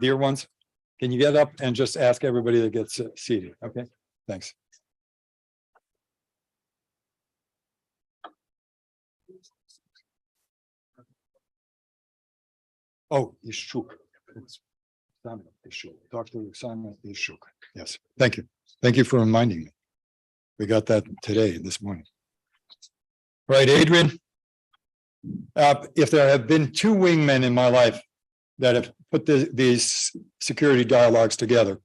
Dear ones, can you get up and just ask everybody that gets seated? Okay, thanks. Oh, Ishchuk. Dr. Oksana Ishchuk. Yes, thank you. Thank you for reminding me. We got that today, this morning. Right, Adrian. If there have been two wingmen in my life that have put these security dialogues together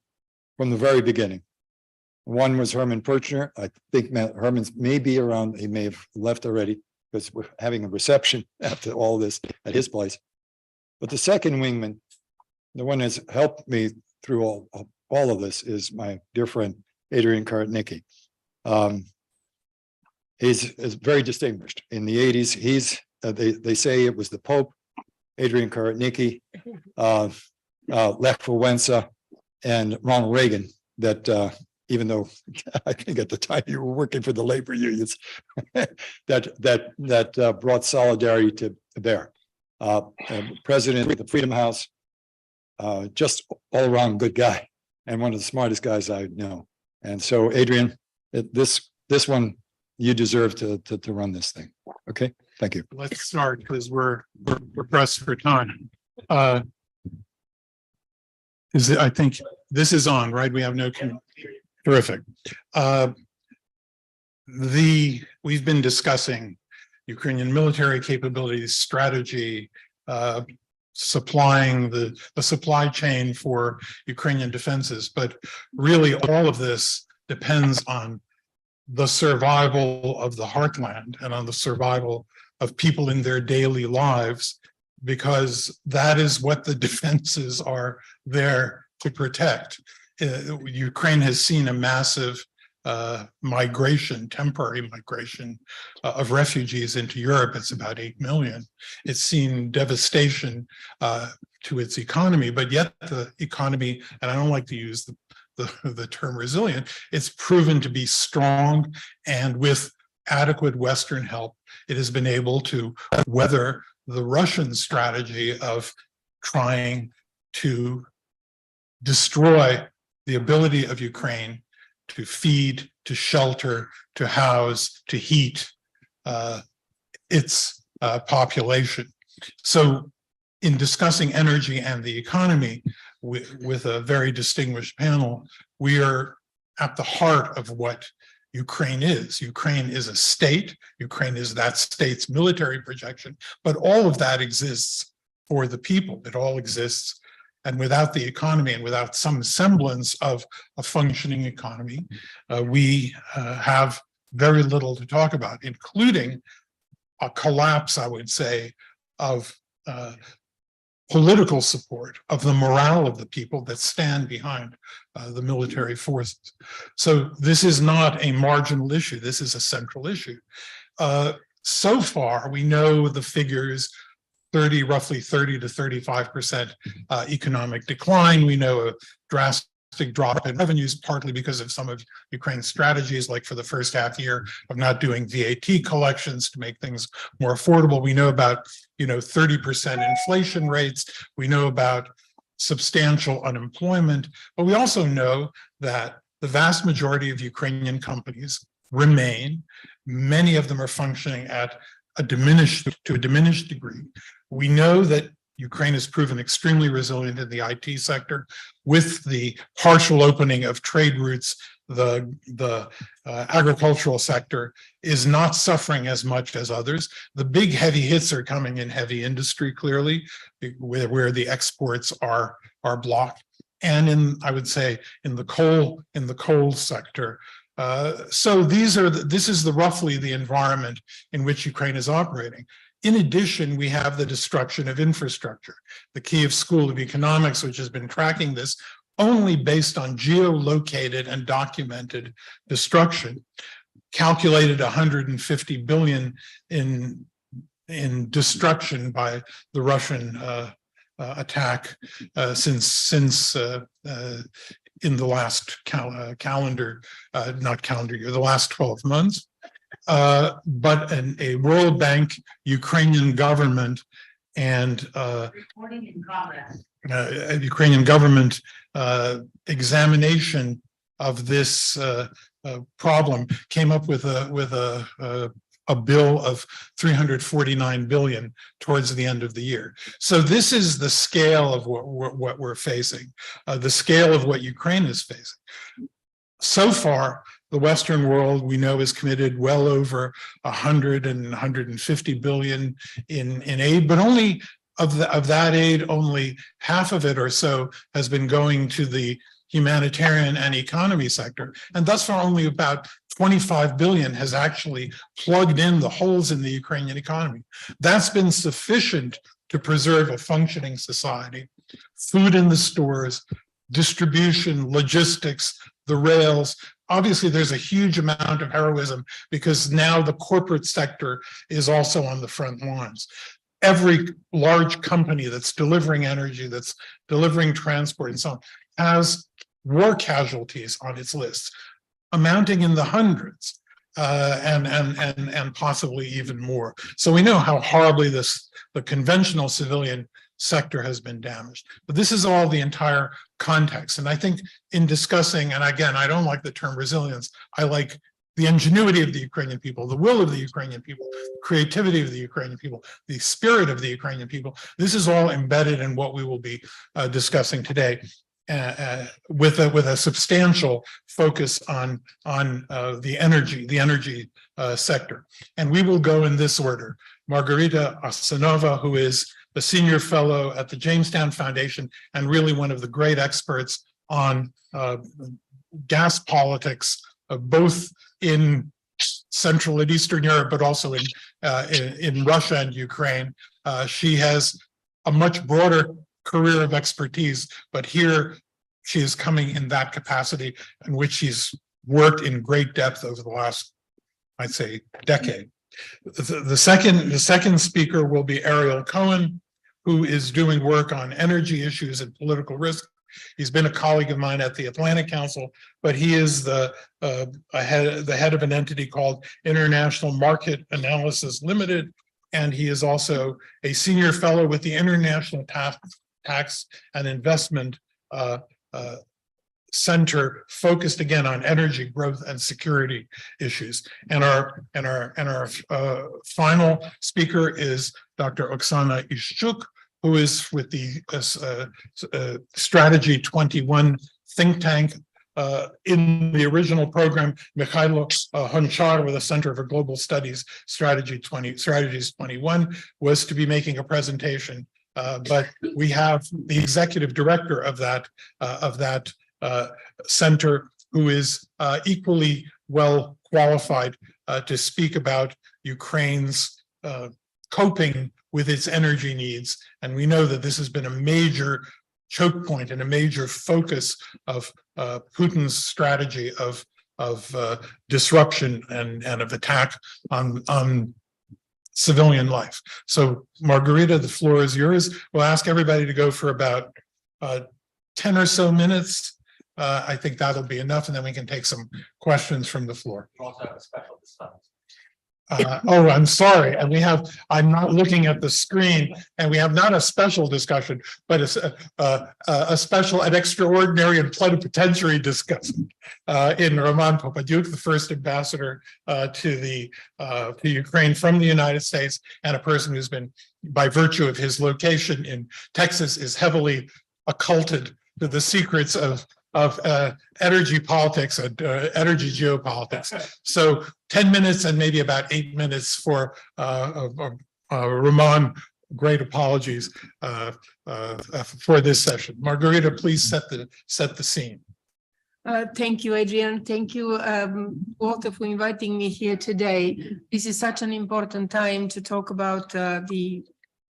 from the very beginning. One was Herman Perchner. I think Herman's may be around. He may have left already because we're having a reception after all this at his place. But the second wingman, the one that's helped me through all of this, is my dear friend, Adrian Karatnycky. He's very distinguished. In the 80s, they say it was the Pope, Adrian Karatnycky, Lech Wałęsa, and Ronald Reagan that even though I think at the time you were working for the labor unions, that brought solidarity to bear. President of the Freedom House, just all around good guy and one of the smartest guys I know. And so, Adrian, this one you deserve to run this thing. Okay, thank you. Let's start because we're pressed for time. I think this is on, right? We have no. Terrific. We've been discussing Ukrainian military capabilities, strategy, supplying the supply chain for Ukrainian defenses, but really all of this depends on the survival of the heartland and on the survival of people in their daily lives, because that is what the defenses are there to protect. Ukraine has seen a massive temporary migration of refugees into Europe. It's about 8 million. It's seen devastation to its economy, but yet the economy, and I don't like to use the term resilient, it's proven to be strong, and with adequate Western help, it has been able to weather the Russian strategy of trying to destroy the ability of Ukraine to feed, to shelter, to house, to heat its population. So in discussing energy and the economy with a very distinguished panel, we are at the heart of what Ukraine is. Ukraine is a state. Ukraine is that state's military projection, but all of that exists for the people. It all exists. And without the economy and without some semblance of a functioning economy, we have very little to talk about, including a collapse, I would say, of political support, of the morale of the people that stand behind the military forces. So this is not a marginal issue. This is a central issue. So far, we know the figures, roughly 30 to 35% economic decline. We know a drastic drop in revenues, partly because of some of Ukraine's strategies, like for the first half year of not doing VAT collections to make things more affordable. We know about 30% inflation rates. We know about substantial unemployment, but we also know that the vast majority of Ukrainian companies remain. Many of them are functioning at a diminished degree. We know that Ukraine has proven extremely resilient in the IT sector. With the partial opening of trade routes, the agricultural sector is not suffering as much as others. The big heavy hits are coming in heavy industry, clearly, where the exports are blocked, and I would say in the coal sector. So this is roughly the environment in which Ukraine is operating. In addition, we have the destruction of infrastructure. The Kyiv School of Economics, which has been tracking this only based on geolocated and documented destruction, calculated 150 billion in destruction by the Russian attack since in the last the last 12 months. But a World Bank, Ukrainian government, and Ukrainian government examination of this problem came up with a bill of 349 billion towards the end of the year. So this is the scale of what we're facing, the scale of what Ukraine is facing. So far, the Western world, we know, is committed well over 100 and 150 billion in aid, but only of that aid, only half of it or so has been going to the humanitarian and economy sector. And thus far, only about 25 billion has actually plugged in the holes in the Ukrainian economy. That's been sufficient to preserve a functioning society. Food in the stores, distribution, logistics, the rails. Obviously, there's a huge amount of heroism because now the corporate sector is also on the front lines. Every large company that's delivering energy, that's delivering transport and so on, has war casualties on its list, amounting in the hundreds, and possibly even more. So we know how horribly the conventional civilian sector has been damaged. But this is all the entire context. And I think in discussing, and again, I don't like the term resilience, I like the ingenuity of the Ukrainian people, the will of the Ukrainian people, the creativity of the Ukrainian people, the spirit of the Ukrainian people. This is all embedded in what we will be discussing today, with a substantial focus on the energy sector. And we will go in this order. Margarita Assenova, who is the senior fellow at the Jamestown Foundation and really one of the great experts on gas politics, both in Central and Eastern Europe, but also in Russia and Ukraine. She has a much broader career of expertise, but here she is coming in that capacity in which she's worked in great depth over the last, I'd say, decade. The second speaker will be Cohen, who is doing work on energy issues and political risk. He's been a colleague of mine at the Atlantic Council, but he is the head of an entity called International Market Analysis Limited, and he is also a senior fellow with the International Tax and Investment Center, focused again on energy growth and security issues. And our final speaker is Dr. Oksana Ishchuk, who is with the Strategy 21 think tank. In the original program, Mikhailo Honchar with the Center for Global Studies Strategies 21 was to be making a presentation, but we have the executive director of that center, who is equally well qualified to speak about Ukraine's coping with its energy needs. And we know that this has been a major choke point and a major focus of Putin's strategy of disruption and of attack on civilian life. So Margarita, the floor is yours. We'll ask everybody to go for about 10 or so minutes. I think that'll be enough, and then we can take some questions from the floor. We also have a special this time. Oh, I'm sorry. And I'm not looking at the screen, and we have not a special discussion, but it's a special and extraordinary and plenipotentiary discussion in Roman Popadiuk, the first ambassador to Ukraine from the United States, and a person who's been, by virtue of his location in Texas, is heavily occulted to the secrets of energy politics and energy geopolitics. So 10 minutes and maybe about 8 minutes for Roman. Great apologies for this session. Margarita, please set the scene. Thank you, Adrian. Thank you, Walter, for inviting me here today. This is such an important time to talk about the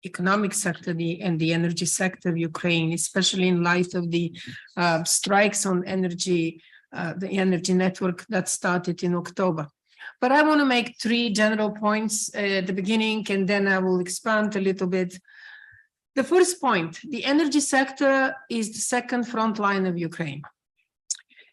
economic sector and the energy sector of Ukraine, especially in light of the strikes on energy, the energy network that started in October. But I want to make 3 general points at the beginning, and then I will expand a little bit. The first point, the energy sector is the second front line of Ukraine.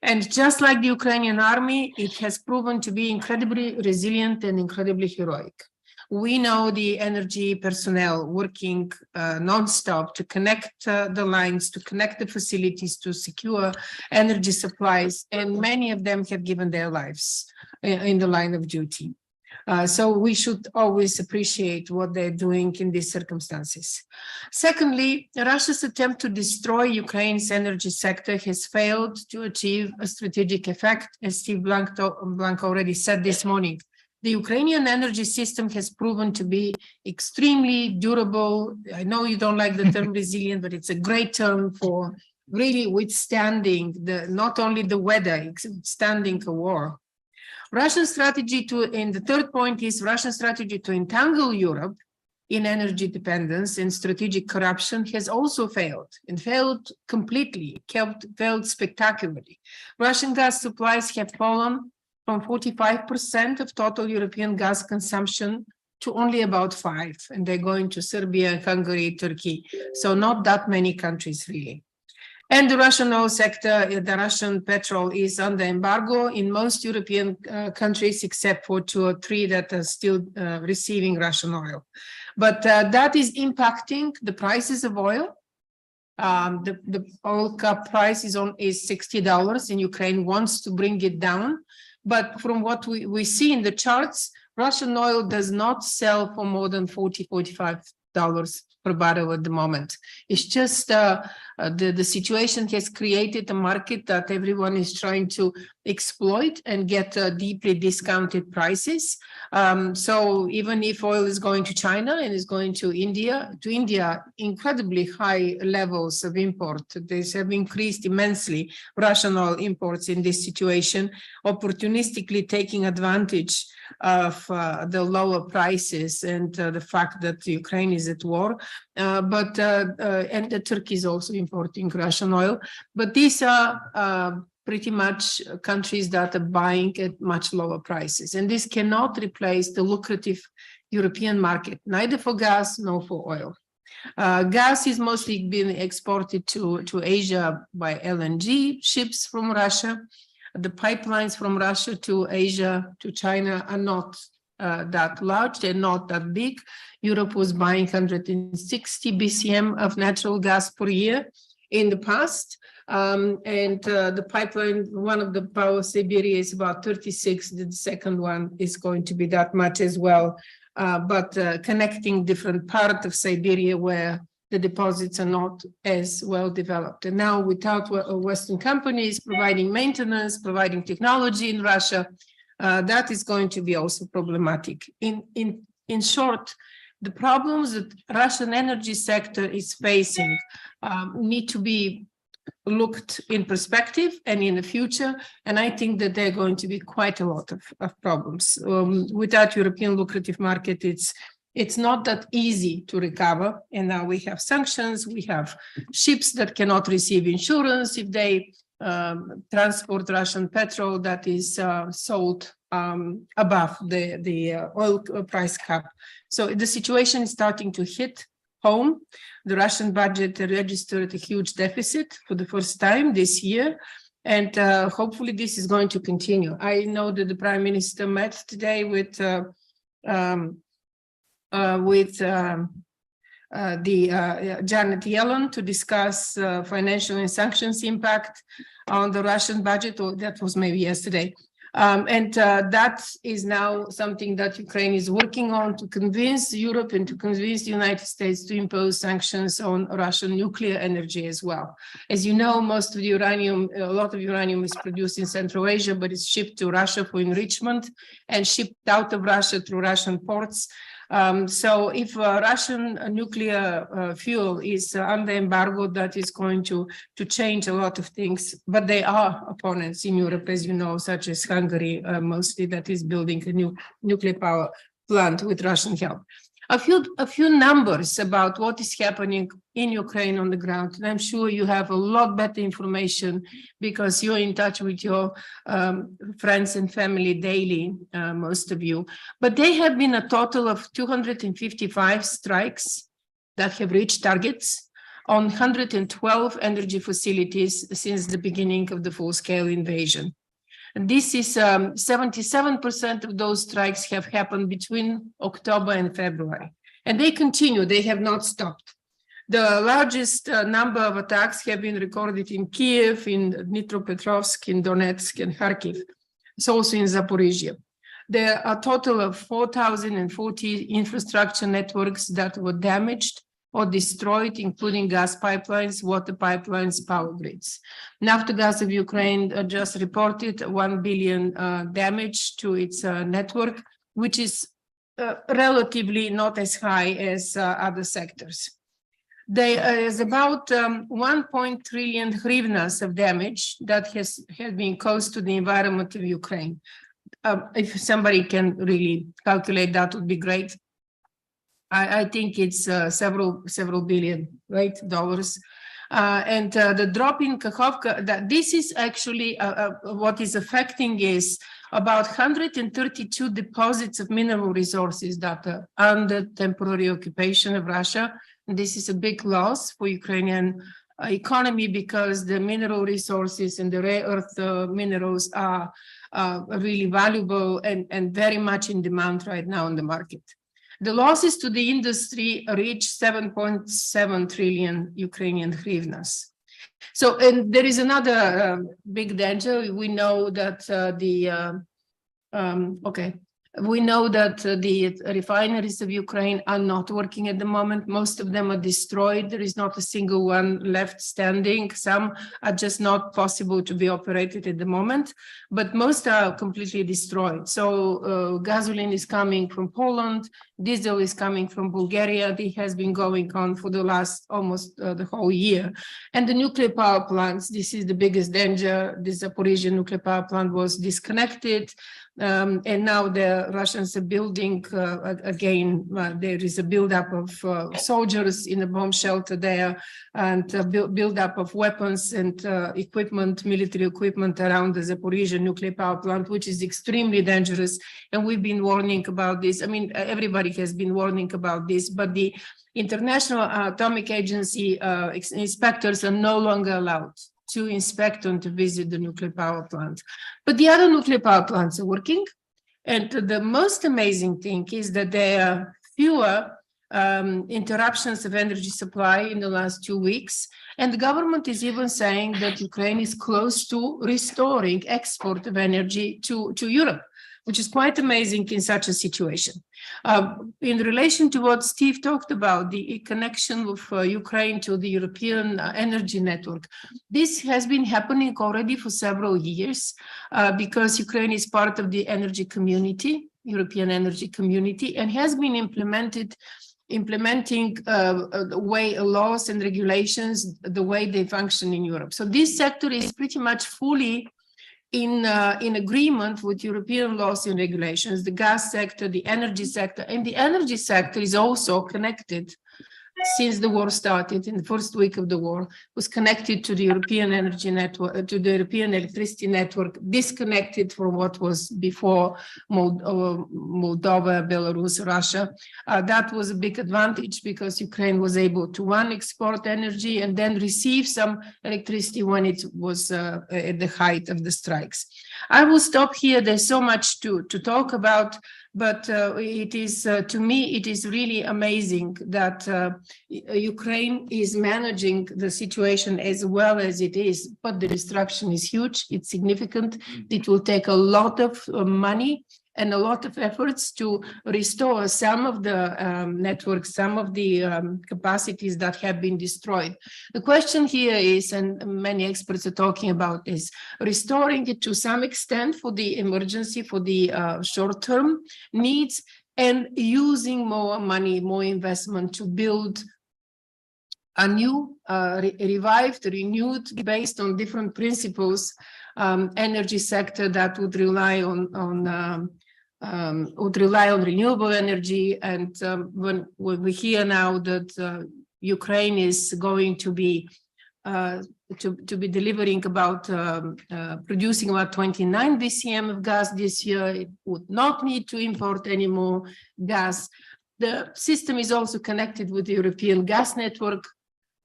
And just like the Ukrainian army, it has proven to be incredibly resilient and incredibly heroic. We know the energy personnel working non-stop to connect the lines, to connect the facilities, to secure energy supplies, and many of them have given their lives in the line of duty. So we should always appreciate what they're doing in these circumstances. Secondly, Russia's attempt to destroy Ukraine's energy sector has failed to achieve a strategic effect, as Steve Blank already said this morning. The Ukrainian energy system has proven to be extremely durable. I know you don't like the term resilient, but it's a great term for really withstanding not only the weather, withstanding a war. Russian strategy and the third point is Russian strategy to entangle Europe in energy dependence and strategic corruption has also failed, and failed completely, failed spectacularly. Russian gas supplies have fallen from 45% of total European gas consumption to only about 5%, and they're going to Serbia, Hungary, Turkey, so not that many countries really. And the Russian oil sector, the Russian petrol is under embargo in most European countries, except for 2 or 3 that are still receiving Russian oil. But that is impacting the prices of oil. The oil cup price is $60, and Ukraine wants to bring it down. But from what we see in the charts, Russian oil does not sell for more than $40, $45 per barrel at the moment. It's just the situation has created a market that everyone is trying to exploit and get deeply discounted prices. So even if oil is going to China and is going to India, incredibly high levels of import. These have increased immensely, Russian oil imports in this situation, opportunistically taking advantage of the lower prices and the fact that Ukraine is at war. And Turkey is also importing Russian oil. But these are pretty much countries that are buying at much lower prices. And this cannot replace the lucrative European market, neither for gas nor for oil. Gas is mostly being exported to Asia by LNG ships from Russia. The pipelines from Russia to Asia to China are not that large, they're not that big. Europe was buying 160 BCM of natural gas per year in the past. The pipeline, one of the power Siberia is about 36, the second one is going to be that much as well. Connecting different parts of Siberia where the deposits are not as well developed. And now without Western companies providing maintenance, providing technology in Russia, that is going to be also problematic. In short, the problems that Russian energy sector is facing need to be looked in perspective and in the future. And I think that there are going to be quite a lot of problems. Without European lucrative market, it's not that easy to recover. And now we have sanctions, we have ships that cannot receive insurance if they transport Russian petrol that is sold above the oil price cap. So the situation is starting to hit home. The Russian budget registered a huge deficit for the first time this year. And hopefully this is going to continue. I know that the Prime Minister met today with Janet Yellen to discuss financial and sanctions impact on the Russian budget, or that was maybe yesterday. That is now something that Ukraine is working on to convince Europe and to convince the United States to impose sanctions on Russian nuclear energy as well. As you know, most of the uranium, a lot of uranium is produced in Central Asia, but it's shipped to Russia for enrichment and shipped out of Russia through Russian ports. So if Russian nuclear fuel is under embargo, that is going to change a lot of things. But there are opponents in Europe, as you know, such as Hungary, mostly, that is building a new nuclear power plant with Russian help. A few numbers about what is happening in Ukraine on the ground. And I'm sure you have a lot better information because you're in touch with your friends and family daily, most of you. But there have been a total of 255 strikes that have reached targets on 112 energy facilities since the beginning of the full-scale invasion. And this is 77% of those strikes have happened between October and February. And they continue, they have not stopped. The largest number of attacks have been recorded in Kiev, in Dnipropetrovsk, in Donetsk, and Kharkiv. It's also in Zaporizhia. There are a total of 4,040 infrastructure networks that were damaged or destroyed, including gas pipelines, water pipelines, power grids. Naftogaz of Ukraine just reported 1 billion damage to its network, which is relatively not as high as other sectors. There is about 1 trillion hryvnias of damage that has been caused to the environment of Ukraine. If somebody can really calculate, that would be great. I think it's several billion, right, dollars. And the drop in Kakhovka, that this is actually what is affecting is about 132 deposits of mineral resources that are under temporary occupation of Russia. And this is a big loss for Ukrainian economy because the mineral resources and the rare earth minerals are really valuable and very much in demand right now in the market. The losses to the industry reach 7.7 trillion Ukrainian hryvnias. So, and there is another big danger. We know that we know that the refineries of Ukraine are not working at the moment. Most of them are destroyed. There is not a single one left standing. Some are just not possible to be operated at the moment, but most are completely destroyed. So gasoline is coming from Poland, diesel is coming from Bulgaria. It has been going on for the last almost the whole year. And the nuclear power plants, this is the biggest danger. The Zaporizhia nuclear power plant was disconnected. And now the Russians are building again, there is a buildup of soldiers in a bomb shelter there and buildup of weapons and equipment, military equipment around the Zaporizhia nuclear power plant, which is extremely dangerous. And we've been warning about this. I mean, everybody has been warning about this, but the International Atomic Agency inspectors are no longer allowed to inspect and to visit the nuclear power plant. But the other nuclear power plants are working. And the most amazing thing is that there are fewer interruptions of energy supply in the last 2 weeks. And the government is even saying that Ukraine is close to restoring export of energy to Europe, which is quite amazing in such a situation. In relation to what Steve talked about, the connection of Ukraine to the European energy network, this has been happening already for several years because Ukraine is part of the energy community, European energy community, and has been implementing way laws and regulations the way they function in Europe. So this sector is pretty much fully in agreement with European laws and regulations, the gas sector, the energy sector, and the energy sector is also connected since the war started in the first week of the war, was connected to the European energy network, to the European electricity network, disconnected from what was before Moldova, Belarus, Russia. That was a big advantage because Ukraine was able to, one, export energy and then receive some electricity when it was at the height of the strikes. I will stop here. There's so much to talk about, but it is, to me, it is really amazing that Ukraine is managing the situation as well as it is, but the destruction is huge, it's significant. It will take a lot of money and a lot of efforts to restore some of the networks, some of the capacities that have been destroyed. The question here is, and many experts are talking about, is restoring it to some extent for the emergency, for the short-term needs, and using more money, more investment to build a new, revived, renewed, based on different principles, energy sector that would rely on renewable energy. And when we hear now that Ukraine is going to be delivering about producing about 29 BCM of gas this year, it would not need to import any more gas. The system is also connected with the European gas network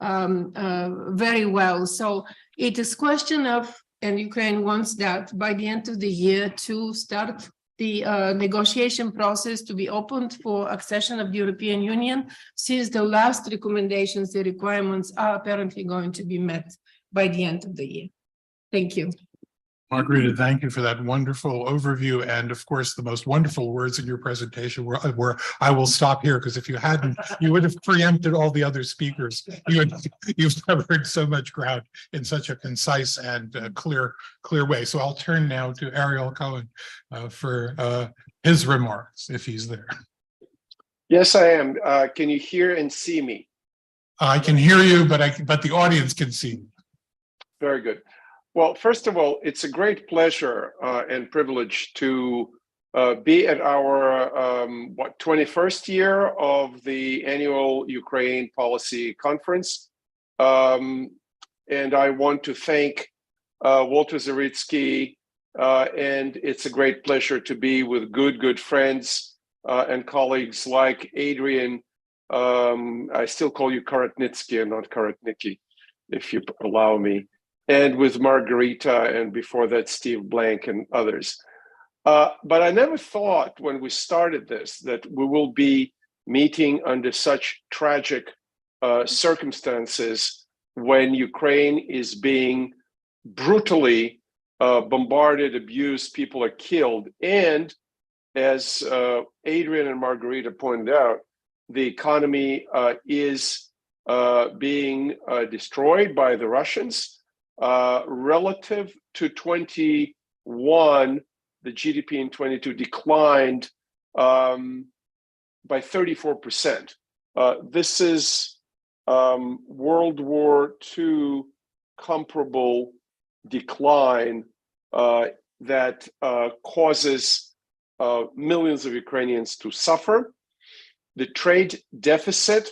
very well. So it is question of and Ukraine wants that by the end of the year to start the negotiation process to be opened for accession of the European Union, since the last recommendations, the requirements are apparently going to be met by the end of the year. Thank you. Margarita, thank you for that wonderful overview. And of course, the most wonderful words in your presentation were I will stop here, because if you hadn't, you would have preempted all the other speakers. You've covered so much ground in such a concise and clear way. So I'll turn now to Ariel Cohen for his remarks, if he's there. Yes, I am. Can you hear and see me? I can hear you, but the audience can see you. Very good. Well, first of all, it's a great pleasure and privilege to be at our 21st year of the annual Ukraine Policy Conference. And I want to thank Walter Zaritsky, and it's a great pleasure to be with good friends and colleagues like Adrian. I still call you Karatnycky and not Karatnycky, if you allow me. And with Margarita, and before that, Steve Blank and others. But I never thought when we started this that we will be meeting under such tragic circumstances when Ukraine is being brutally bombarded, abused, people are killed. And as Adrian and Margarita pointed out, the economy is being destroyed by the Russians. Relative to 21, the GDP in 22 declined by 34%. This is World War II comparable decline that causes millions of Ukrainians to suffer. The trade deficit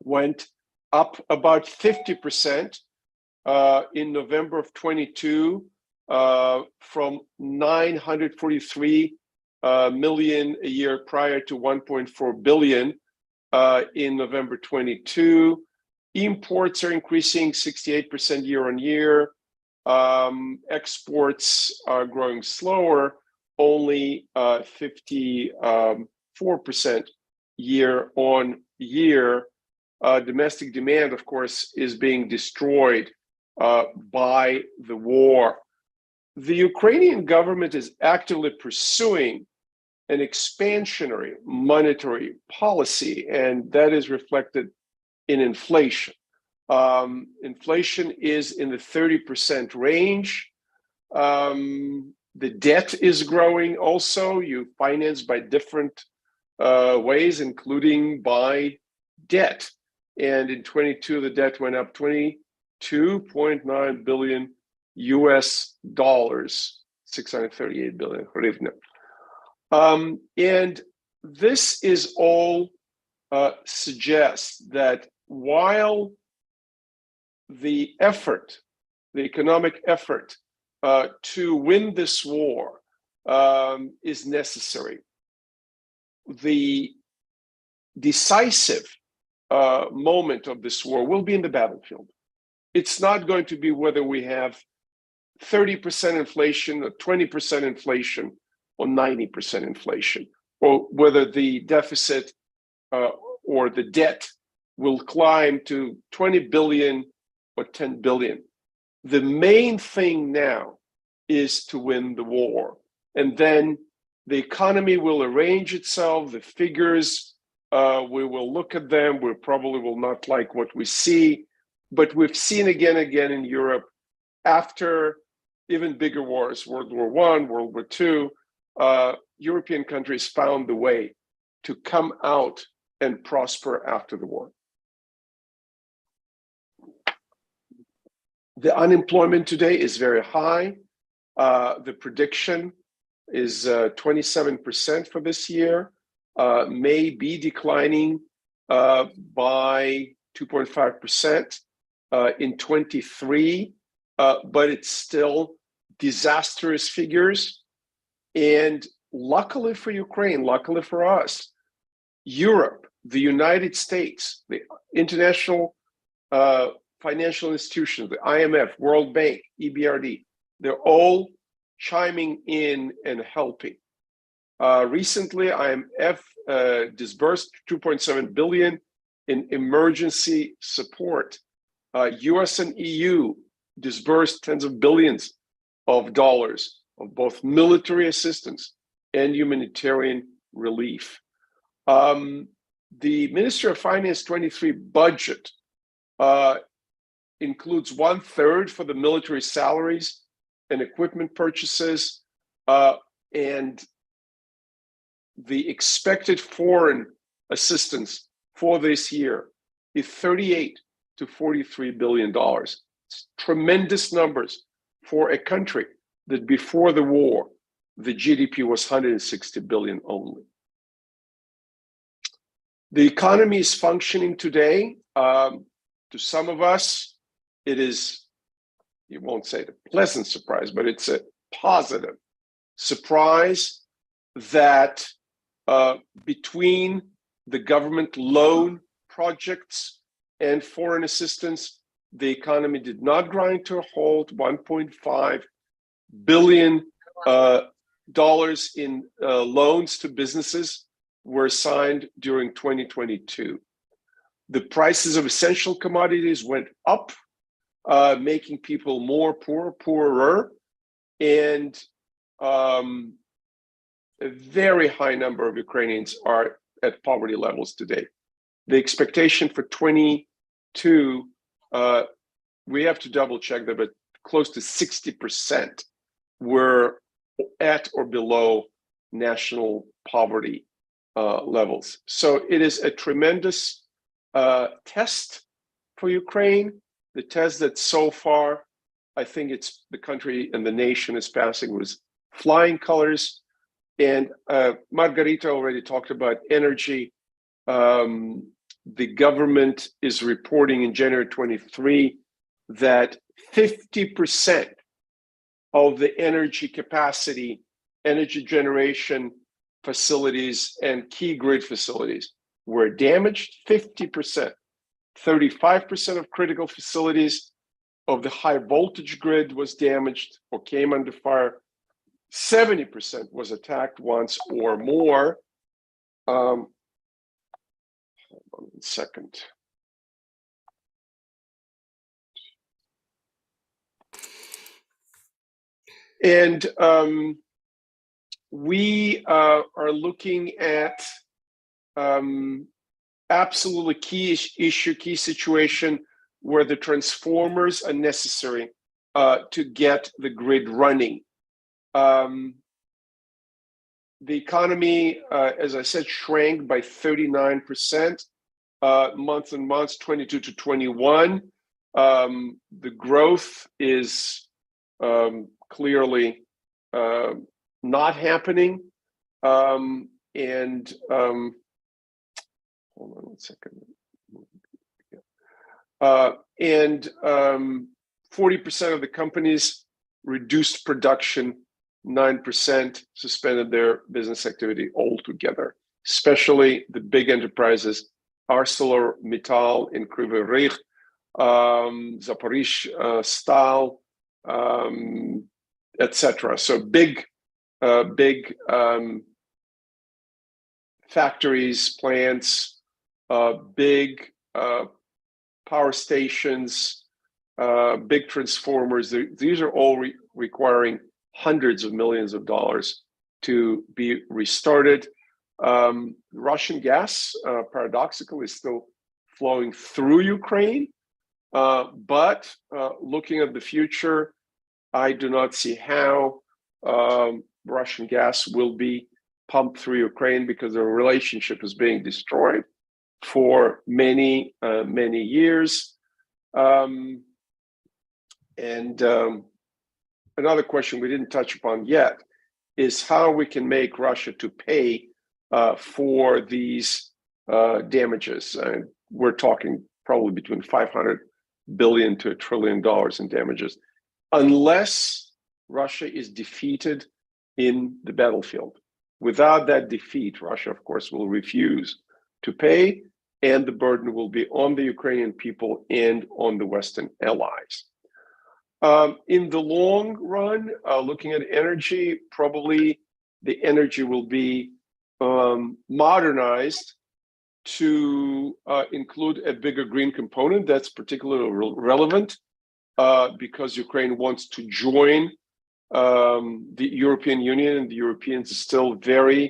went up about 50%. In November of 22, from 943 million a year prior to 1.4 billion in November 22. Imports are increasing 68% year on year. Exports are growing slower, only 54% year on year. Domestic demand, of course, is being destroyed by the war. The Ukrainian government is actively pursuing an expansionary monetary policy, and that is reflected in inflation. Inflation is in the 30% range. The debt is growing also. You finance by different ways, including by debt. And in 22, the debt went up 22.9 billion US dollars, 638 billion hryvnia. And this is all suggests that while the effort, the economic effort to win this war is necessary, the decisive moment of this war will be in the battlefield. It's not going to be whether we have 30% inflation or 20% inflation or 90% inflation, or whether the deficit or the debt will climb to 20 billion or 10 billion. The main thing now is to win the war. And then the economy will arrange itself, the figures, we will look at them, we probably will not like what we see, but we've seen again and again in Europe, after even bigger wars, World War I, World War II, European countries found the way to come out and prosper after the war. The unemployment today is very high. The prediction is 27% for this year, may be declining by 2.5% in 23, but it's still disastrous figures. And luckily for Ukraine, luckily for us, Europe, the United States, the international financial institutions, the IMF, World Bank, EBRD, they're all chiming in and helping. Recently, IMF disbursed 2.7 billion in emergency support. US and EU disbursed tens of billions of dollars of both military assistance and humanitarian relief. The Ministry of Finance 23 budget includes 1/3 for the military salaries and equipment purchases, and the expected foreign assistance for this year is $38 to $43 billion. It's tremendous numbers for a country that before the war, the GDP was 160 billion only. The economy is functioning today. To some of us, it is, you won't say a pleasant surprise, but it's a positive surprise that between the government loan projects and foreign assistance, the economy did not grind to a halt. $1.5 billion in loans to businesses were signed during 2022. The prices of essential commodities went up, making people more poorer, and a very high number of Ukrainians are at poverty levels today. The expectation for 22, we have to double check that, but close to 60% were at or below national poverty levels. So it is a tremendous test for Ukraine. The test that so far, I think it's the country and the nation is passing was flying colors. And Margarita already talked about energy. The government is reporting in January 23 that 50% of the energy capacity, energy generation facilities and key grid facilities were damaged. 50%, 35% of critical facilities of the high voltage grid was damaged or came under fire. 70% was attacked once or more. Hold on a second. And we are looking at absolutely key issue, key situation where the transformers are necessary to get the grid running. The economy, as I said, shrank by 39% month on month, 22 to 21. The growth is clearly not happening. Hold on one second. 40% of the companies reduced production, 9% suspended their business activity altogether, especially the big enterprises, ArcelorMittal in Kryvyi Rih, Zaporizhzhia Stal, etc. So big factories, plants, big power stations, big transformers. These are all requiring hundreds of millions of dollars to be restarted. Russian gas, paradoxically, is still flowing through Ukraine. But looking at the future, I do not see how Russian gas will be pumped through Ukraine because the relationship is being destroyed for many years. Another question we didn't touch upon yet is how we can make Russia to pay for these damages. We're talking probably between 500 billion to $1 trillion in damages, unless Russia is defeated in the battlefield. Without that defeat, Russia, of course, will refuse to pay. and the burden will be on the Ukrainian people and on the Western allies. In the long run, looking at energy, probably the energy will be modernized to include a bigger green component. That's particularly relevant because Ukraine wants to join the European Union, and the Europeans are still very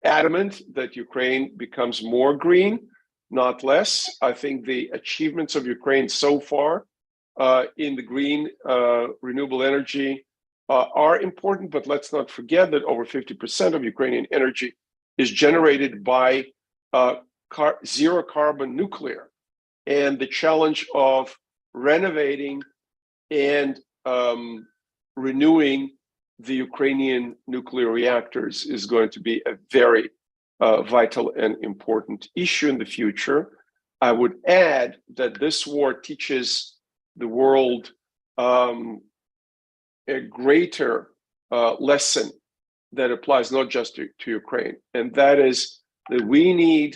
adamant that Ukraine becomes more green, not less. I think the achievements of Ukraine so far in the green renewable energy are important, but let's not forget that over 50% of Ukrainian energy is generated by zero carbon nuclear. And the challenge of renovating and renewing the Ukrainian nuclear reactors is going to be a very vital and important issue in the future. I would add that this war teaches the world a greater lesson that applies not just to Ukraine, and that is that we need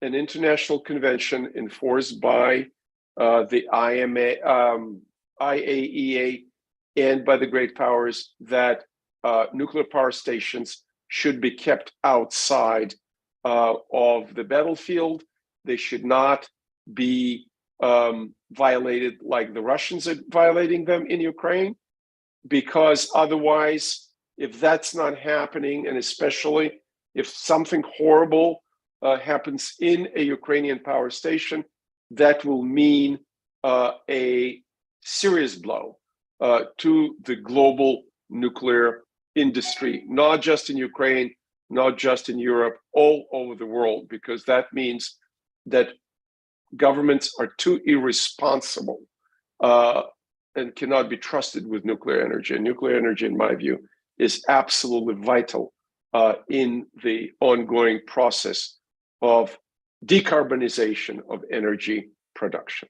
an international convention enforced by the IAEA and by the great powers that nuclear power stations should be kept outside of the battlefield. They should not be violated like the Russians are violating them in Ukraine, because otherwise, if that's not happening, and especially if something horrible happens in a Ukrainian power station, that will mean a serious blow to the global nuclear industry, not just in Ukraine, not just in Europe, all over the world, because that means that governments are too irresponsible and cannot be trusted with nuclear energy. And nuclear energy, in my view, is absolutely vital in the ongoing process of decarbonization of energy production.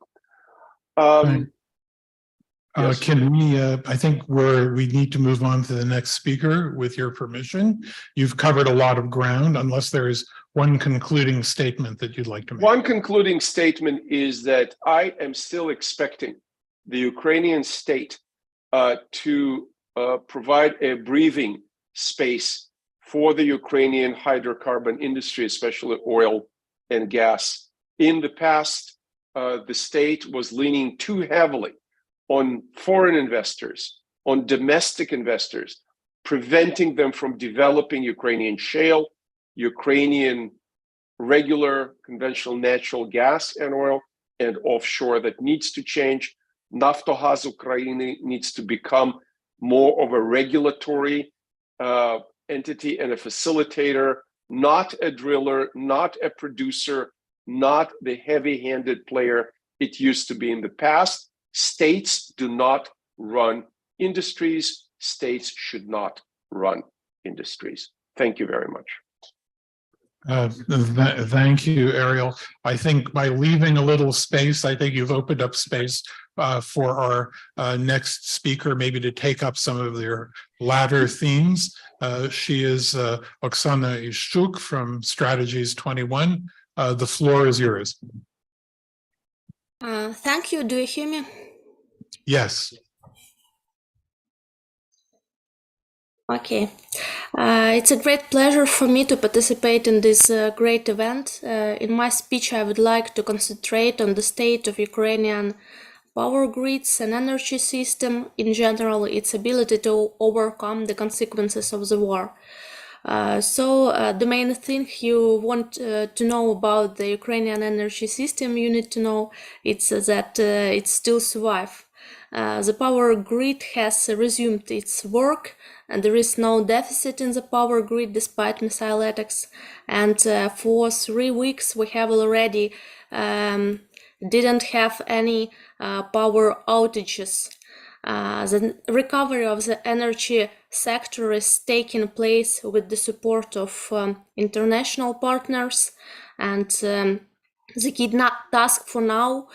Yes. Can we, I think we need to move on to the next speaker with your permission. You've covered a lot of ground, unless there is one concluding statement that you'd like to make. One concluding statement is that I am still expecting the Ukrainian state to provide a breathing space for the Ukrainian hydrocarbon industry, especially oil and gas. In the past, the state was leaning too heavily on foreign investors, on domestic investors, preventing them from developing Ukrainian shale, Ukrainian regular conventional natural gas and oil, and offshore. That needs to change. Naftogaz Ukraine needs to become more of a regulatory entity and a facilitator, not a driller, not a producer, not the heavy-handed player it used to be in the past. States do not run industries. States should not run industries. Thank you very much. Thank you, Ariel. I think by leaving a little space, I think you've opened up space for our next speaker, maybe to take up some of their latter themes. She is Oksana Ishchuk from Strategies 21. The floor is yours. Thank you. Do you hear me? Yes. Okay. It's a great pleasure for me to participate in this great event. In my speech, I would like to concentrate on the state of Ukrainian power grids and energy system, in general, its ability to overcome the consequences of the war. The main thing you want to know about the Ukrainian energy system, you need to know it's that it still survives. The power grid has resumed its work, and there is no deficit in the power grid despite missile attacks. And for 3 weeks, we have already didn't have any power outages. The recovery of the energy sector is taking place with the support of international partners, and the key task for now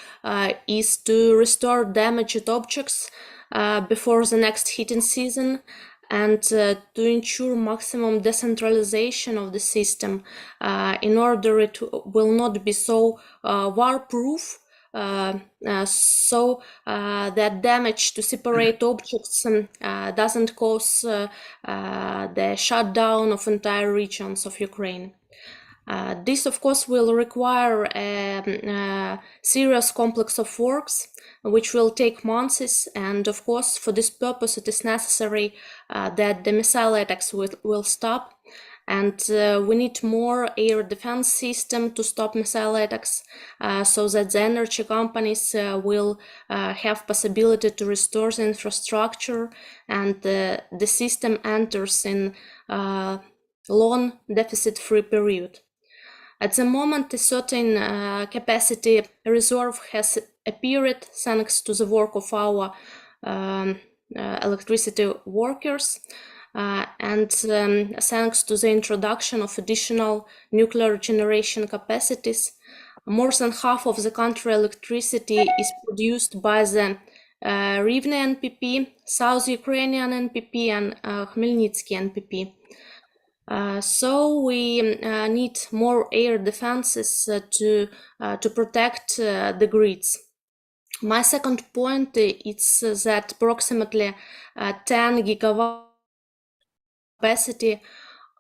is to restore damaged objects before the next heating season and to ensure maximum decentralization of the system in order it will not be so war-proof, so that damage to separate objects doesn't cause the shutdown of entire regions of Ukraine. This, of course, will require a serious complex of works, which will take months. And of course, for this purpose, it is necessary that the missile attacks will stop. And we need more air defense system to stop missile attacks, so that the energy companies will have possibility to restore the infrastructure, and the system enters in long deficit-free period. At the moment, a certain capacity reserve has appeared thanks to the work of our electricity workers and thanks to the introduction of additional nuclear generation capacities. More than half of the country electricity is produced by the Rivne NPP, South Ukrainian NPP, and Khmelnytsky NPP. So we need more air defenses to protect the grids. My second point is that approximately 10 gigawatt capacity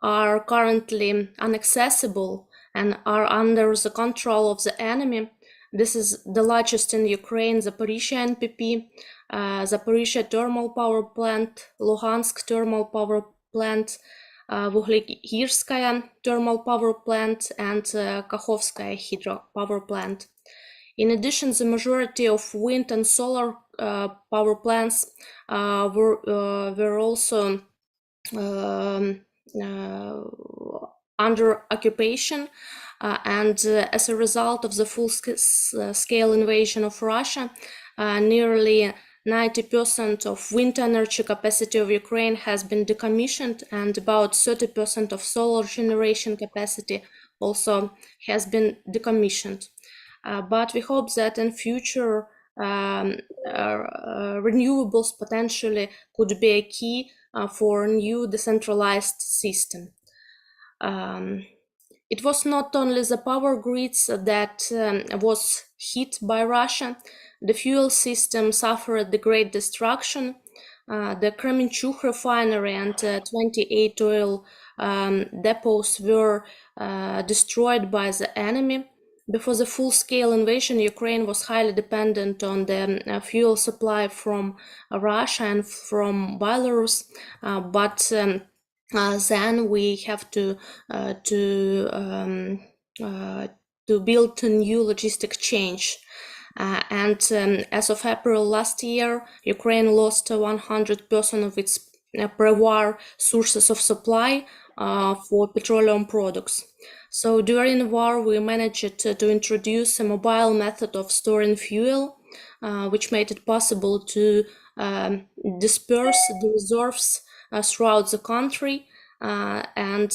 are currently inaccessible and are under the control of the enemy. This is the largest in Ukraine: Zaporizhia NPP, Zaporizhia thermal power plant, Luhansk thermal power plant, Vuhlegirskaya thermal power plant, and Kakhovskaya hydro power plant. In addition, the majority of wind and solar power plants were also under occupation, and as a result of the full-scale invasion of Russia, nearly 90% of wind energy capacity of Ukraine has been decommissioned, and about 30% of solar generation capacity also has been decommissioned. But we hope that in future renewables potentially could be a key for a new decentralized system. It was not only the power grids that was hit by Russia. The fuel system suffered the great destruction. The Kremenchuk refinery and 28 oil depots were destroyed by the enemy. Before the full-scale invasion, Ukraine was highly dependent on the fuel supply from Russia and from Belarus, but then we have to build a new logistic change. And as of April last year, Ukraine lost 100% of its pre-war sources of supply for petroleum products. So during the war, we managed to introduce a mobile method of storing fuel, which made it possible to disperse the reserves throughout the country, and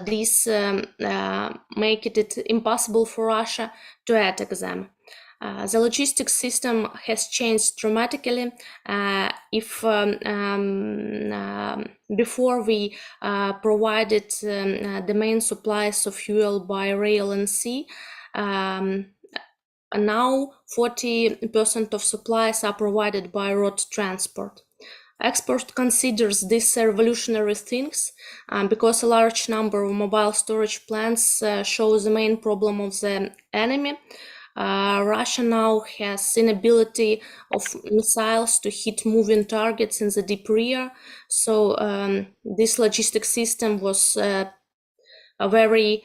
this make it impossible for Russia to attack them. The logistics system has changed dramatically. If before we provided the main supplies of fuel by rail and sea, now 40% of supplies are provided by road transport. Export considers this revolutionary things because a large number of mobile storage plants show the main problem of the enemy. Russia now has inability of missiles to hit moving targets in the deep rear. So this logistic system was very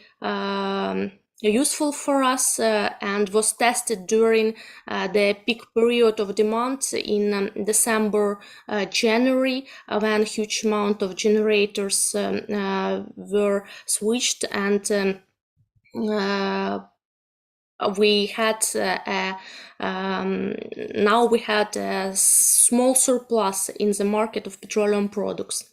useful for us and was tested during the peak period of demand in December, January, when huge amount of generators were switched, and we had now we had a small surplus in the market of petroleum products.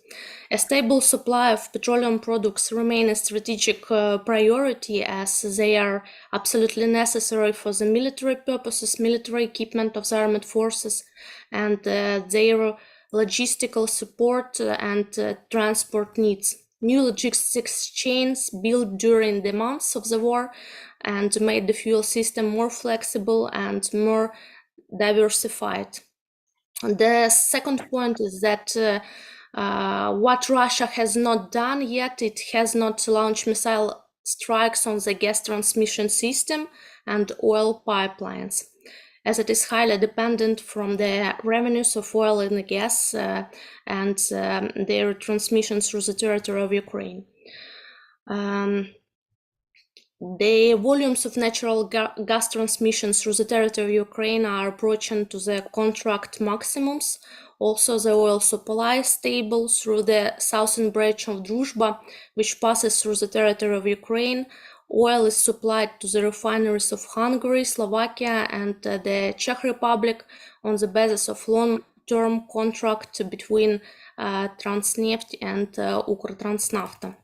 A stable supply of petroleum products remain a strategic priority, as they are absolutely necessary for the military purposes, military equipment of the armed forces, and their logistical support and transport needs. New logistics chains built during the months of the war and made the fuel system more flexible and more diversified. The second point is that what Russia has not done yet, it has not launched missile strikes on the gas transmission system and oil pipelines, as it is highly dependent from the revenues of oil and gas and their transmission through the territory of Ukraine. The volumes of natural gas transmission through the territory of Ukraine are approaching to the contract maximums. Also, the oil supply is stable through the southern branch of Druzhba, which passes through the territory of Ukraine. Oil is supplied to the refineries of Hungary, Slovakia, and the Czech Republic on the basis of long-term contract between Transneft and Ukrtransnafta.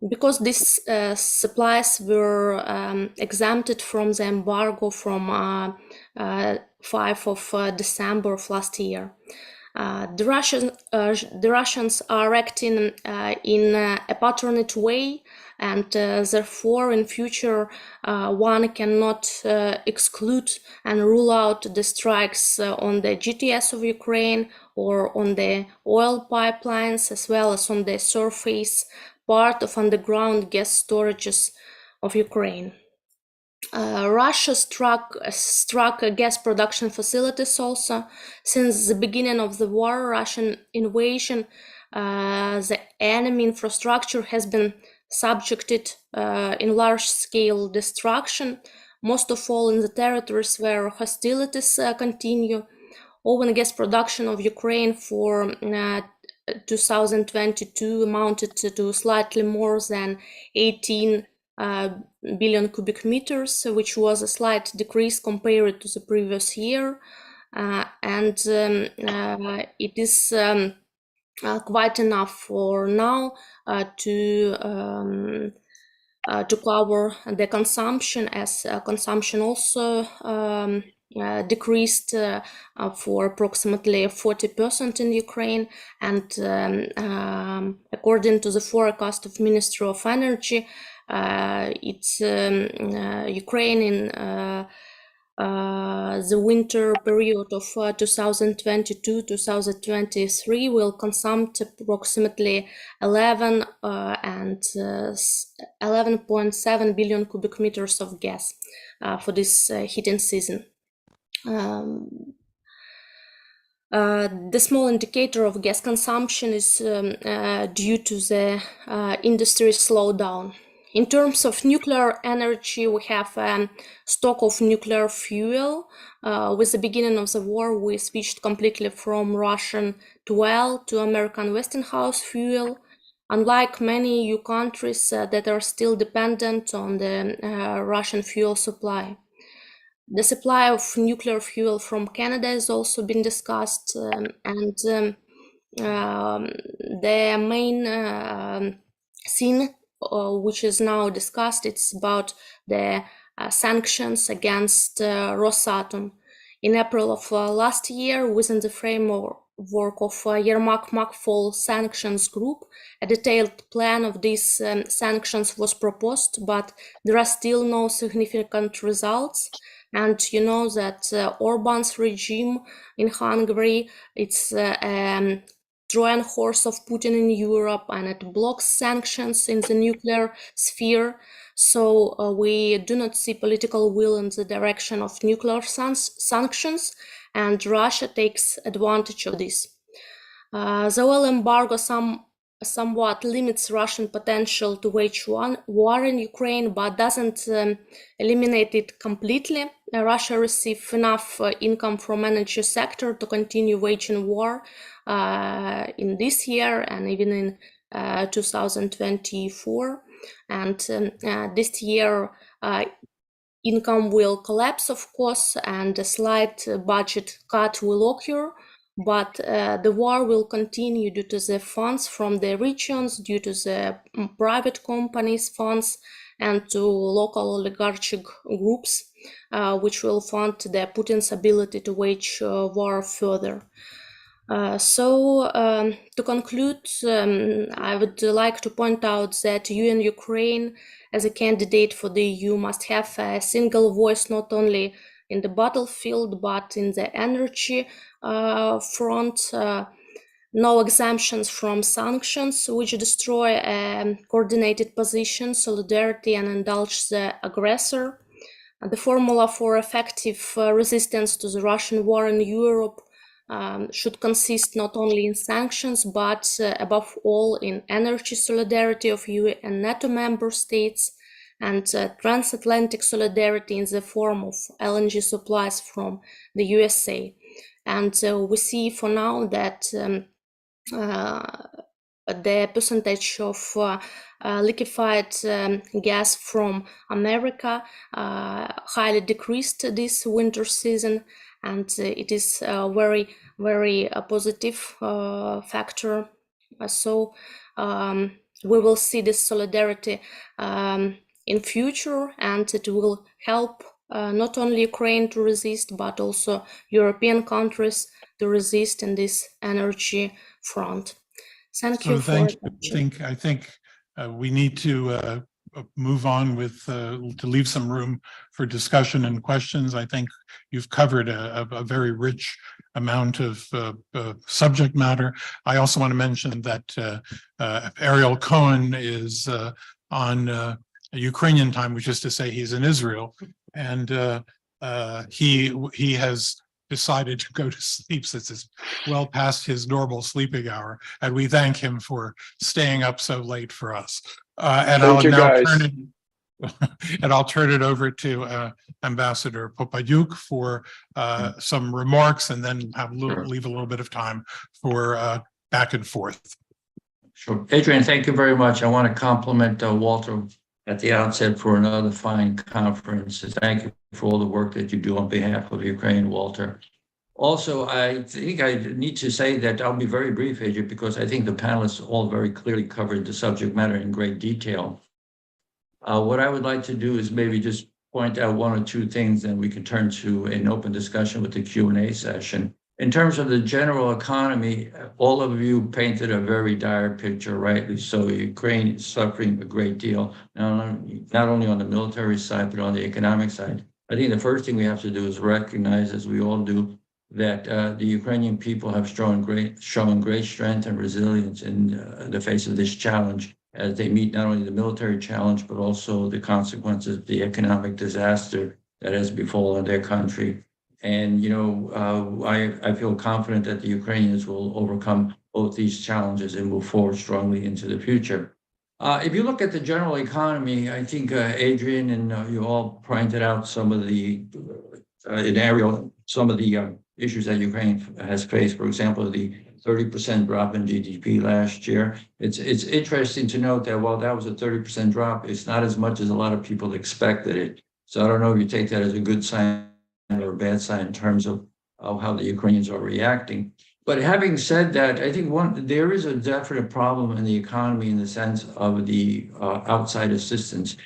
Because these supplies were exempted from the embargo from 5 of December of last year. The Russians are acting in a patronage way, and therefore in future one cannot exclude and rule out the strikes on the GTS of Ukraine or on the oil pipelines, as well as on the surface part of underground gas storages of Ukraine. Russia struck gas production facilities also. Since the beginning of the war, Russian invasion, the enemy infrastructure has been subjected in large-scale destruction, most of all in the territories where hostilities continue. Oil and gas production of Ukraine for 2022 amounted to slightly more than 18 billion cubic meters, which was a slight decrease compared to the previous year, and it is quite enough for now to cover the consumption, as consumption also decreased for approximately 40% in Ukraine, and according to the forecast of Ministry of Energy, it's Ukraine in the winter period of 2022-2023 will consume approximately 11.7 billion cubic meters of gas for this heating season. The small indicator of gas consumption is due to the industry slowdown. In terms of nuclear energy, we have stock of nuclear fuel. With the beginning of the war, we switched completely from Russian 12 to American Westinghouse fuel. Unlike many EU countries that are still dependent on the Russian fuel supply. The supply of nuclear fuel from Canada has also been discussed, and the main scene which is now discussed, it's about the sanctions against Rosatom. In April of last year, within the framework of Yermak-Makfol sanctions group, a detailed plan of these sanctions was proposed, but there are still no significant results. And you know that Orban's regime in Hungary, it's Trojan horse of Putin in Europe, and it blocks sanctions in the nuclear sphere. So we do not see political will in the direction of nuclear sanctions, and Russia takes advantage of this. The oil embargo somewhat limits Russian potential to wage war in Ukraine, but doesn't eliminate it completely. Russia receives enough income from energy sector to continue waging war in this year and even in 2024. And this year income will collapse, of course, and a slight budget cut will occur. But the war will continue due to the funds from the regions, due to the private companies' funds, and to local oligarchic groups. which will fund the Putin's ability to wage war further. To conclude, I would like to point out that you and Ukraine, as a candidate for the EU, must have a single voice not only in the battlefield but in the energy front. No exemptions from sanctions, which destroy a coordinated position, solidarity, and indulge the aggressor. The formula for effective resistance to the Russian war in Europe should consist not only in sanctions, but above all in energy solidarity of EU and NATO member states, and transatlantic solidarity in the form of LNG supplies from the USA. And we see for now that the percentage of liquefied gas from America highly decreased this winter season, and it is a very, very positive factor. So we will see this solidarity in future, and it will help not only Ukraine to resist, but also European countries to resist in this energy front. Thank you. I think we need to move on with to leave some room for discussion and questions. I think you've covered a very rich amount of subject matter. I also want to mention that Ariel Cohen is on Ukrainian time, which is to say he's in Israel, and he has decided to go to sleep since it's well past his normal sleeping hour, and we thank him for staying up so late for us. And Thank you, guys. I'll turn it over to Ambassador Popadiuk for some remarks, and then leave a little bit of time for back and forth. Sure. Adrian, thank you very much. I want to compliment Walter at the outset for another fine conference. Thank you for all the work that you do on behalf of Ukraine, Walter. Also, I think I need to say that I'll be very brief, Adrian, because I think the panelists all very clearly covered the subject matter in great detail. What I would like to do is maybe just point out one or two things, and we can turn to an open discussion with the Q&A session. In terms of the general economy, all of you painted a very dire picture, rightly so. Ukraine is suffering a great deal, not only on the military side, but on the economic side. I think the first thing we have to do is recognize, as we all do, that the Ukrainian people have shown great strength and resilience in the face of this challenge, as they meet not only the military challenge, but also the consequences of the economic disaster that has befallen their country. And, you know, I feel confident that the Ukrainians will overcome both these challenges and move forward strongly into the future. If you look at the general economy, I think Adrian and you all pointed out some of the, some of the issues that Ukraine has faced. For example, the 30% drop in GDP last year. It's interesting to note that while that was a 30% drop, it's not as much as a lot of people expected it. So I don't know if you take that as a good sign or a bad sign in terms of how the Ukrainians are reacting. But having said that, I think there is a definite problem in the economy in the sense of the outside assistance.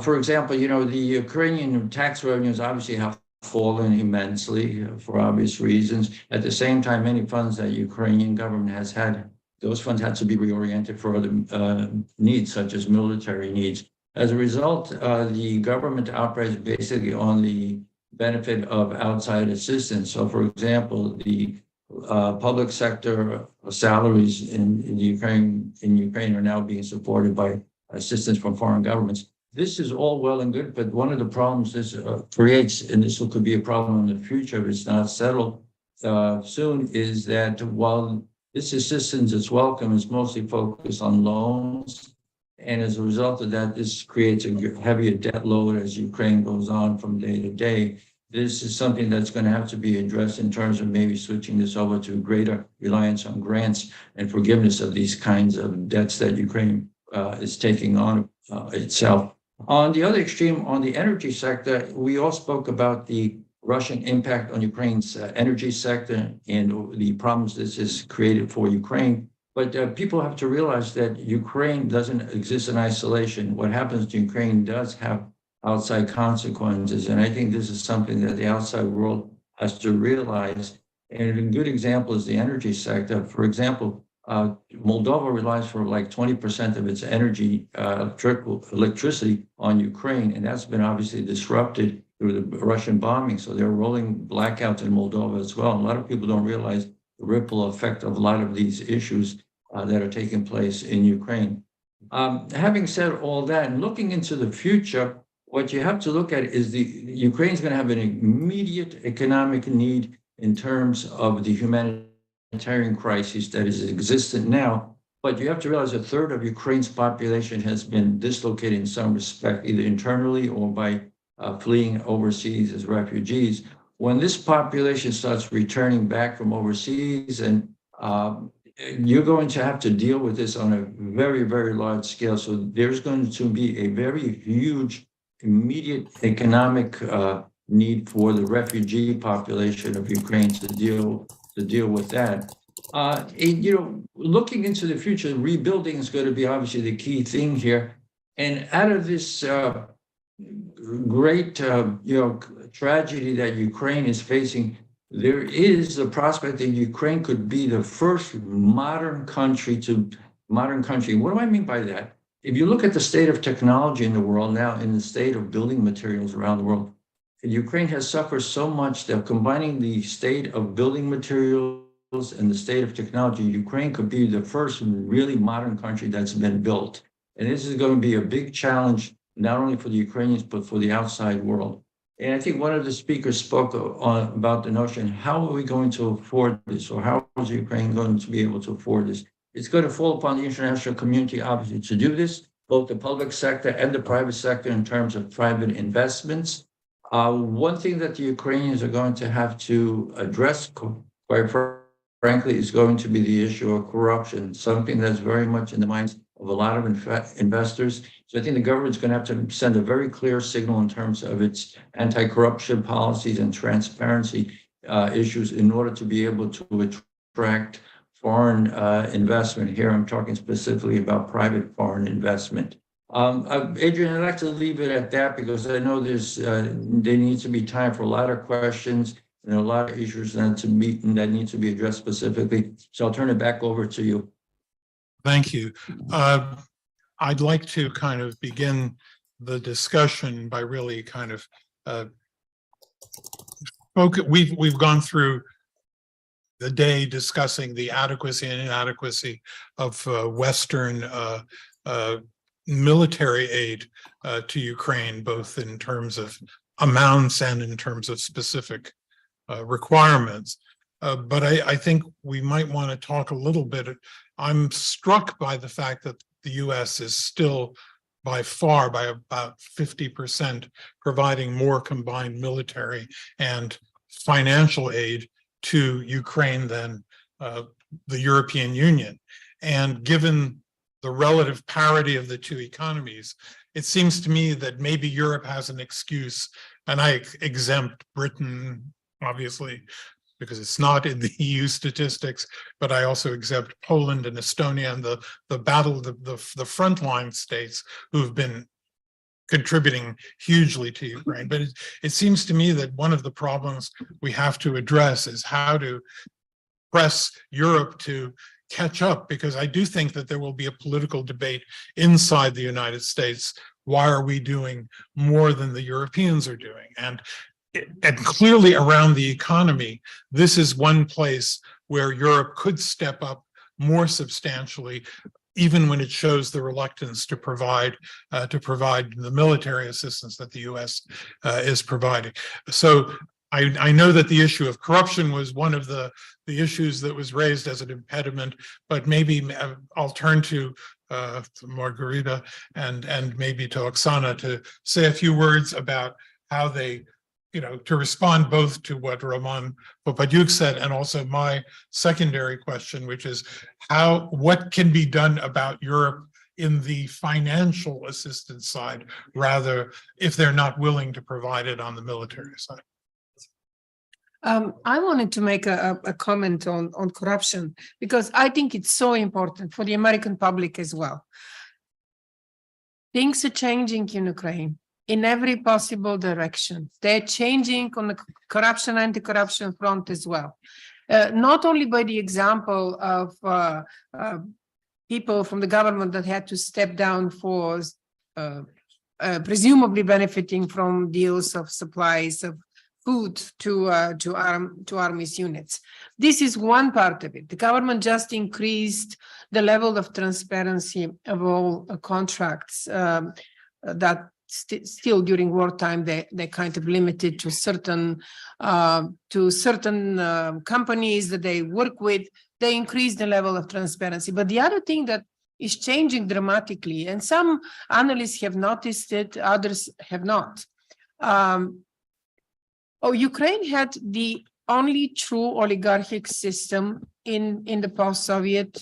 For example, you know, the Ukrainian tax revenues obviously have fallen immensely for obvious reasons. At the same time, many funds that Ukrainian government has had, those funds had to be reoriented for other needs, such as military needs. As a result, the government operates basically on the benefit of outside assistance. So, for example, the public sector salaries in Ukraine are now being supported by assistance from foreign governments. This is all well and good, but one of the problems this creates, and this could be a problem in the future if it's not settled soon, is that while this assistance is welcome, it's mostly focused on loans. And as a result of that, this creates a heavier debt load as Ukraine goes on from day to day. This is something that's going to have to be addressed in terms of maybe switching this over to greater reliance on grants and forgiveness of these kinds of debts that Ukraine is taking on itself. On the other extreme, on the energy sector, we all spoke about the Russian impact on Ukraine's energy sector and the problems this has created for Ukraine. But people have to realize that Ukraine doesn't exist in isolation. What happens to Ukraine does have outside consequences. And I think this is something that the outside world has to realize. And a good example is the energy sector. For example, Moldova relies for like 20% of its energy, electricity on Ukraine, and that's been obviously disrupted through the Russian bombing. So they're rolling blackouts in Moldova as well. And a lot of people don't realize the ripple effect of a lot of these issues that are taking place in Ukraine. Having said all that, and looking into the future, what you have to look at is Ukraine's going to have an immediate economic need in terms of the humanitarian crisis that is existent now. But you have to realize a third of Ukraine's population has been dislocated in some respect, either internally or by fleeing overseas as refugees. When this population starts returning back from overseas, and you're going to have to deal with this on a very, very large scale. So there's going to be a very huge immediate economic need for the refugee population of Ukraine to deal with that. Looking into the future, rebuilding is going to be obviously the key thing here. And out of this great, tragedy that Ukraine is facing, there is the prospect that Ukraine could be the first modern country. What do I mean by that? If you look at the state of technology in the world now, in the state of building materials around the world, Ukraine has suffered so much that combining the state of building materials and the state of technology, Ukraine could be the first really modern country that's been built. And this is going to be a big challenge, not only for the Ukrainians, but for the outside world. And I think one of the speakers spoke about the notion, how are we going to afford this? Or how is Ukraine going to be able to afford this? It's going to fall upon the international community, obviously, to do this, both the public sector and the private sector in terms of private investments. One thing that the Ukrainians are going to have to address, quite frankly, is going to be the issue of corruption, something that's very much in the minds of a lot of investors. So I think the government's going to have to send a very clear signal in terms of its anti-corruption policies and transparency issues in order to be able to attract foreign investment. Here I'm talking specifically about private foreign investment. Adrian, I'd like to leave it at that because I know there needs to be time for a lot of questions and a lot of issues that need to be addressed specifically. So I'll turn it back over to you. Thank you. I'd like to kind of begin the discussion by really kind of we've gone through the day discussing the adequacy and inadequacy of Western military aid to Ukraine, both in terms of amounts and in terms of specific requirements. But I think we might want to talk a little bit. I'm struck by the fact that the US is still by far, by about 50%, providing more combined military and financial aid to Ukraine than the European Union. And given the relative parity of the two economies, it seems to me that maybe Europe has an excuse, and I exempt Britain, obviously, because it's not in the EU statistics, but I also exempt Poland and Estonia and the frontline states who've been contributing hugely to Ukraine. But it seems to me that one of the problems we have to address is how to press Europe to catch up, because I do think that there will be a political debate inside the United States. Why are we doing more than the Europeans are doing? And clearly around the economy, this is one place where Europe could step up more substantially, even when it shows the reluctance to provide the military assistance that the US is providing. So I know that the issue of corruption was one of the issues that was raised as an impediment, but maybe I'll turn to Margarita and maybe to Oksana to say a few words about how they, to respond both to what Roman Popadiuk said and also my secondary question, which is what can be done about Europe in the financial assistance side, rather if they're not willing to provide it on the military side. I wanted to make a comment on corruption, because I think it's so important for the American public as well. Things are changing in Ukraine. in every possible direction. They're changing on the corruption, anti-corruption front as well. Not only by the example of people from the government that had to step down for presumably benefiting from deals of supplies of food to armies units. This is one part of it. The government just increased the level of transparency of all contracts that still during wartime they kind of limited to certain companies that they work with. They increase the level of transparency. But the other thing that is changing dramatically, and some analysts have noticed it, others have not. Ukraine had the only true oligarchic system in the post-Soviet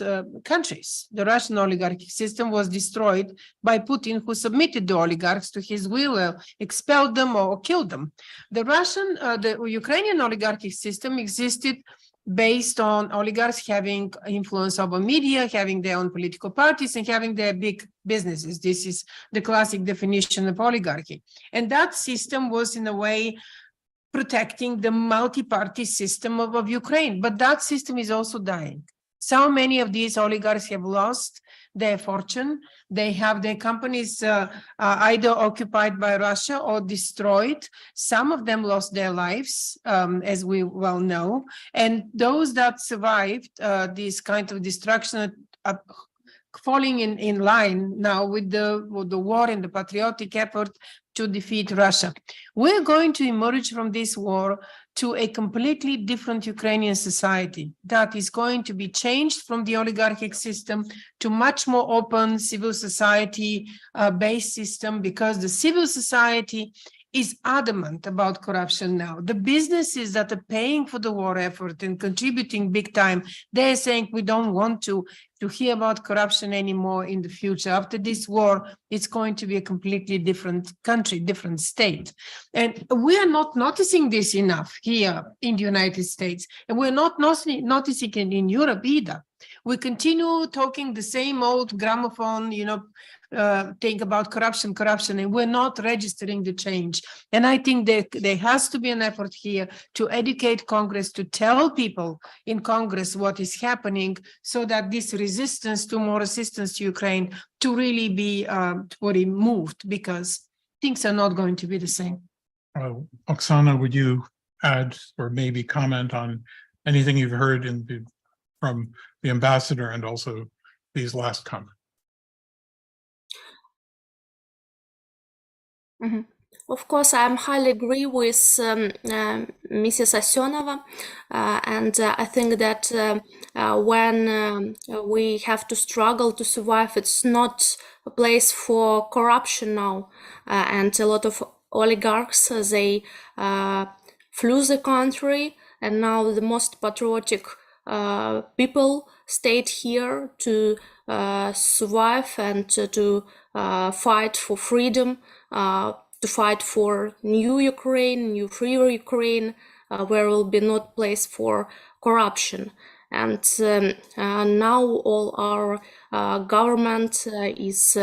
countries. The Russian oligarchic system was destroyed by Putin, who submitted the oligarchs to his will, expelled them or killed them. The Ukrainian oligarchic system existed based on oligarchs having influence over media, having their own political parties, and having their big businesses. This is the classic definition of oligarchy. And that system was, in a way, protecting the multi-party system of Ukraine. But that system is also dying. So many of these oligarchs have lost their fortune. They have their companies either occupied by Russia or destroyed. Some of them lost their lives, as we well know. And those that survived this kind of destruction are falling in line now with the war and the patriotic effort to defeat Russia. We're going to emerge from this war to a completely different Ukrainian society that is going to be changed from the oligarchic system to much more open civil society based system, because the civil society is adamant about corruption now. The businesses that are paying for the war effort and contributing big time, they're saying we don't want to hear about corruption anymore in the future. After this war, it's going to be a completely different country, different state. And we are not noticing this enough here in the United States. And we're not noticing it in Europe either. We continue talking the same old gramophone, thing about corruption, and we're not registering the change. And I think there has to be an effort here to educate Congress, to tell people in Congress what is happening, so that this resistance to more assistance to Ukraine to really be removed, because things are not going to be the same. Oksana, would you add or maybe comment on anything you've heard from the ambassador and also these last comments? Mm-hmm. Of course, I highly agree with Mrs. Assenova, and I think that when we have to struggle to survive, it's not a place for corruption now, and a lot of oligarchs, they flew the country, and now the most patriotic people stayed here to survive and to fight for freedom, to fight for new Ukraine, new freer Ukraine, where will be not place for corruption. And now all our government is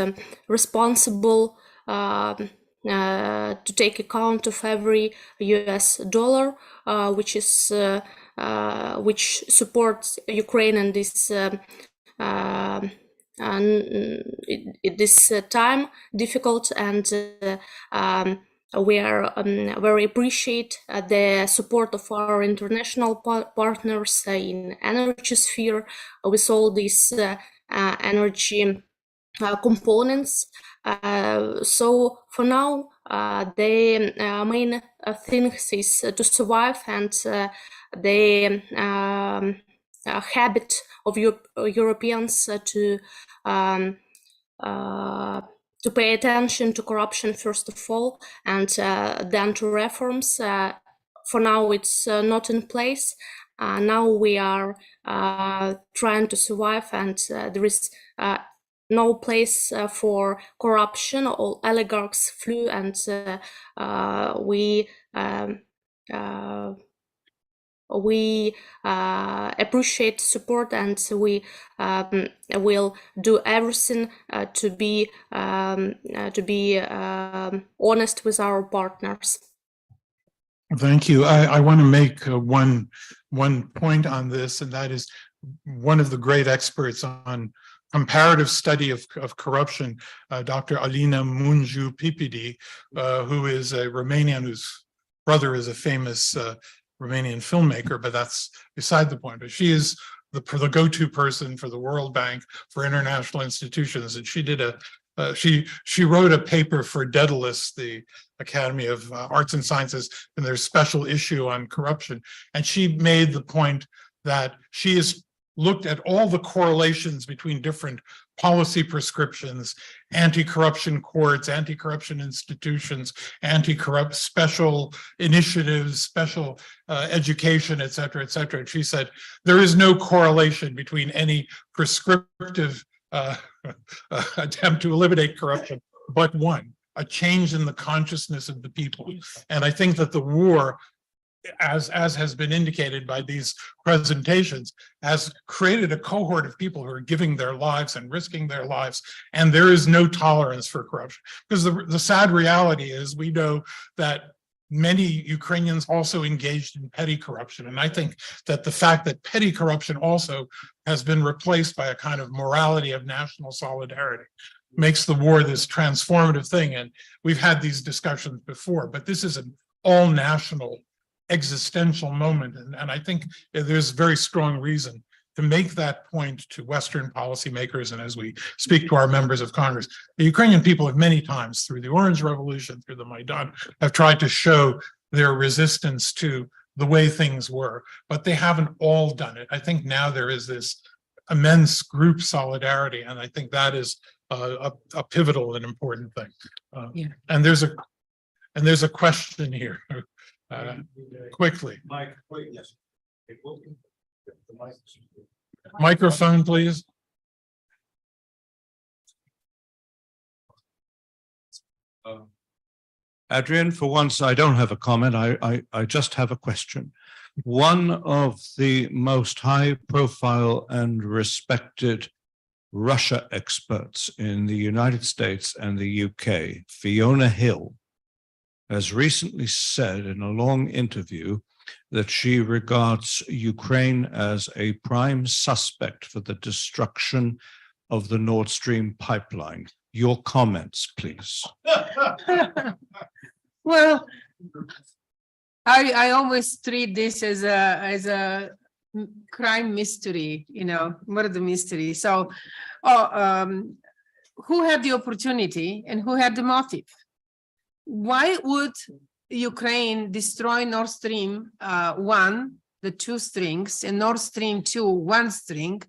responsible to take account of every US dollar, which supports Ukraine in this this time difficult, and we are very appreciate the support of our international partners in energy sphere with all these energy components. So for now, the main thing is to survive, and the habit of Europeans to pay attention to corruption first of all, and then to reforms. For now, it's not in place. Now we are trying to survive, and there is no place for corruption. All oligarchs flew, and we we appreciate support, and we will do everything to be honest with our partners. Thank you. I want to make one point on this, and that is one of the great experts on comparative study of corruption, Dr. Alina Mungiu-Pipidi, who is a Romanian whose brother is a famous Romanian filmmaker, but that's beside the point. But she is the go-to person for the World Bank, for international institutions, and she did she wrote a paper for Daedalus, the Academy of Arts and Sciences, in their special issue on corruption. And she made the point that she has looked at all the correlations between different policy prescriptions, anti-corruption courts, anti-corruption institutions, anti-corrupt special initiatives, special education, et cetera, et cetera. And she said, there is no correlation between any prescriptive attempt to eliminate corruption, but one, a change in the consciousness of the people. And I think that the war, as has been indicated by these presentations, has created a cohort of people who are giving their lives and risking their lives, and there is no tolerance for corruption. Because the sad reality is, we know that many Ukrainians also engaged in petty corruption. And I think that the fact that petty corruption also has been replaced by a kind of morality of national solidarity makes the war this transformative thing. And we've had these discussions before, but this is an all-national existential moment. And I think there's very strong reason to make that point to Western policymakers. And as we speak to our members of Congress, the Ukrainian people have many times, through the Orange Revolution, through the Maidan, have tried to show their resistance to the way things were, but they haven't all done it. I think now there is this immense group solidarity, and I think that is a pivotal and important thing. And there's a question here. Quickly. Yes. Microphone, please. Adrian, for once, I don't have a comment. I just have a question. One of the most high profile and respected Russia experts in the United States and the UK, Fiona Hill, has recently said in a long interview that she regards Ukraine as a prime suspect for the destruction of the Nord Stream pipeline. Your comments, please. Well, I always treat this as a crime mystery, murder mystery. So, who had the opportunity and who had the motive? Why would Ukraine destroy Nord Stream 1, the 2 strings, and Nord Stream 2, 1 string,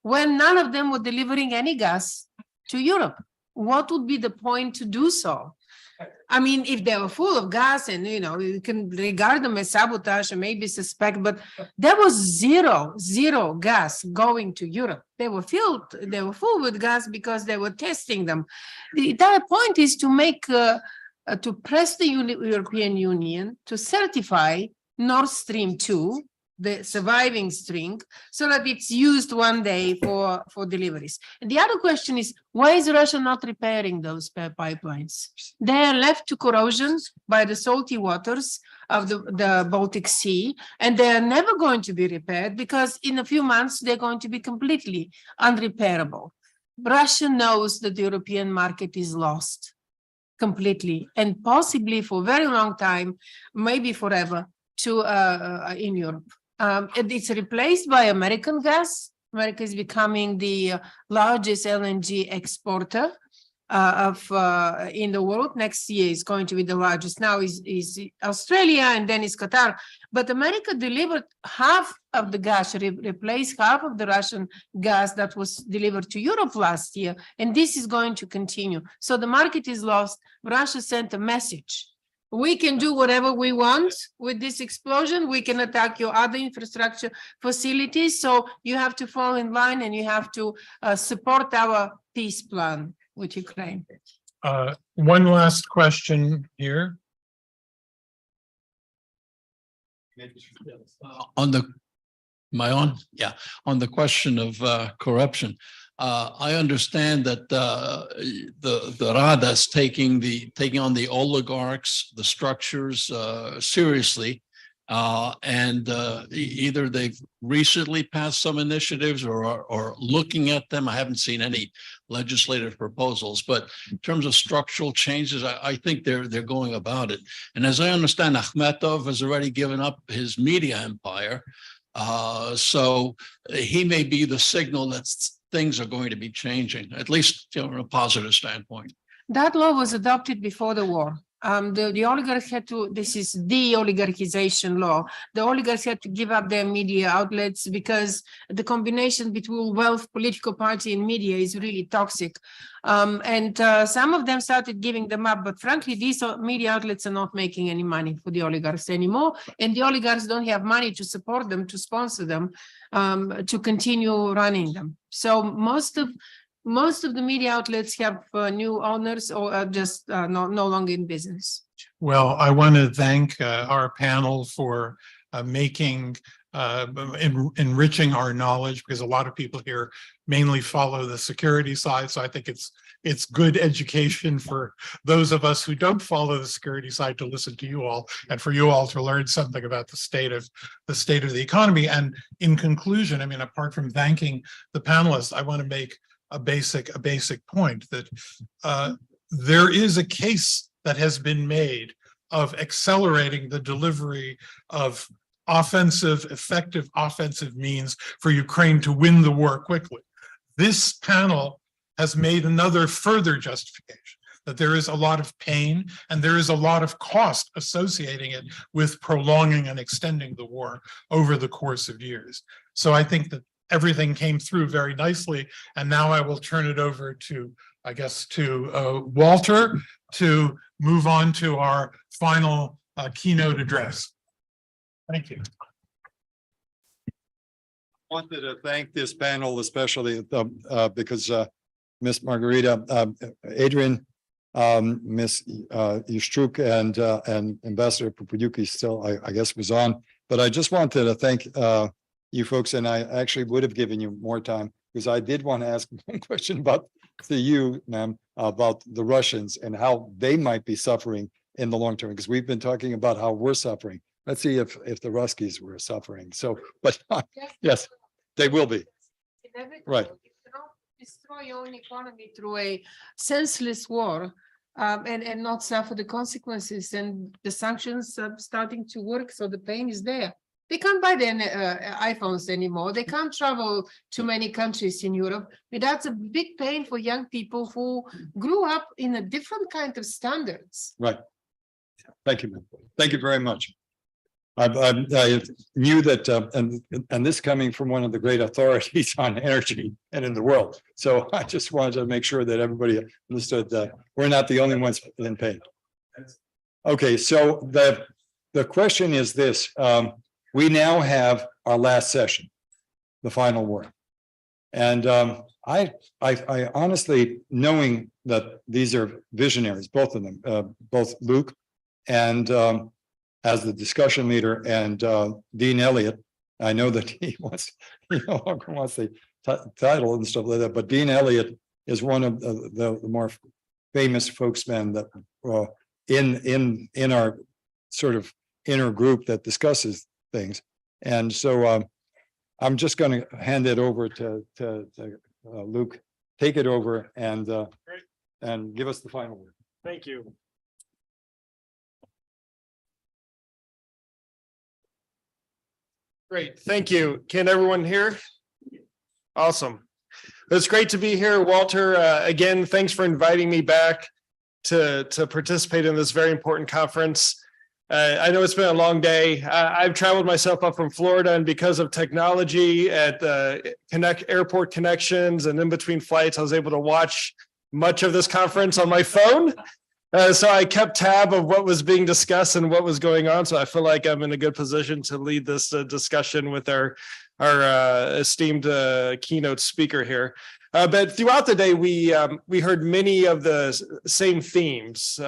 when none of them were delivering any gas to Europe? What would be the point to do so? I mean, if they were full of gas and, you can regard them as sabotage and maybe suspect, but there was zero gas going to Europe. They were full with gas because they were testing them. The entire point is to make, to press the European Union to certify Nord Stream 2, the surviving string, so that it's used one day for deliveries. And the other question is, why is Russia not repairing those pipelines? They are left to corrosion by the salty waters of the Baltic Sea, and they are never going to be repaired because in a few months they're going to be completely unrepairable. Russia knows that the European market is lost completely, and possibly for a very long time, maybe forever, in Europe. It's replaced by American gas. America is becoming the largest LNG exporter in the world. Next year is going to be the largest. Now is Australia, and then is Qatar. But America delivered half of the gas, replaced half of the Russian gas that was delivered to Europe last year, and this is going to continue. So the market is lost. Russia sent a message. We can do whatever we want with this explosion. We can attack your other infrastructure facilities. So you have to fall in line, and you have to support our peace plan with Ukraine. One last question here. On the, my own, yeah, on the question of corruption. I understand that the Rada is taking on the oligarchs, the structures seriously. And either they've recently passed some initiatives or looking at them. I haven't seen any legislative proposals, but in terms of structural changes, I think they're going about it. And as I understand, Akhmetov has already given up his media empire. So he may be the signal that things are going to be changing, at least from a positive standpoint. That law was adopted before the war. The oligarchs had to, this is the oligarchization law. The oligarchs had to give up their media outlets because the combination between wealth, political party, and media is really toxic. And some of them started giving them up, but frankly, these media outlets are not making any money for the oligarchs anymore. And the oligarchs don't have money to support them, to sponsor them, to continue running them. So most of the media outlets have new owners or are just no longer in business. Well, I want to thank our panel for enriching our knowledge, because a lot of people here mainly follow the security side. So I think it's good education for those of us who don't follow the security side to listen to you all, and for you all to learn something about the state of the economy. And in conclusion, I mean, apart from thanking the panelists, I want to make a basic point that there is a case that has been made of accelerating the delivery of effective offensive means for Ukraine to win the war quickly. This panel has made another further justification that there is a lot of pain and there is a lot of cost associating it with prolonging and extending the war over the course of years. So I think that everything came through very nicely. And now I will turn it over to, I guess, to Walter to move on to our final keynote address. Thank you. I wanted to thank this panel, especially because Miss Margarita, Adrian, Miss Ishchuk, and Ambassador Popadiuk still, I guess, was on. But I just wanted to thank you folks, and I actually would have given you more time because I did want to ask one question about to you, ma'am, about the Russians and how they might be suffering in the long term, because we've been talking about how we're suffering. Let's see if the Ruskies were suffering. So, but yes, they will be. Right. You cannot destroy your own economy through a senseless war and not suffer the consequences. And the sanctions are starting to work, so the pain is there. They can't buy their iPhones anymore. They can't travel to many countries in Europe. But that's a big pain for young people who grew up in a different kind of standards. Right. Thank you, ma'am. Thank you very much. I knew that, and this coming from one of the great authorities on energy and in the world. So I just wanted to make sure that everybody understood that we're not the only ones in pain. Okay, so the question is this. We now have our last session, the final word. And I honestly, knowing that these are visionaries, both of them, both Luke and as the discussion leader and Dean Eliot, I know that he wants, wants the title and stuff like that, but Dean Eliot is one of the more famous folksmen that in our sort of inner group that discusses things. And so I'm just going to hand it over to Luke. Take it over and give us the final word. Thank you. Great, thank you. Can everyone hear? Awesome. It's great to be here, Walter. Again, thanks for inviting me back to participate in this very important conference. I know it's been a long day. I've traveled myself up from Florida, and because of technology at airport connections and in between flights, I was able to watch much of this conference on my phone. So I kept tab of what was being discussed and what was going on. So I feel like I'm in a good position to lead this discussion with our esteemed keynote speaker here. But throughout the day, we heard many of the same themes.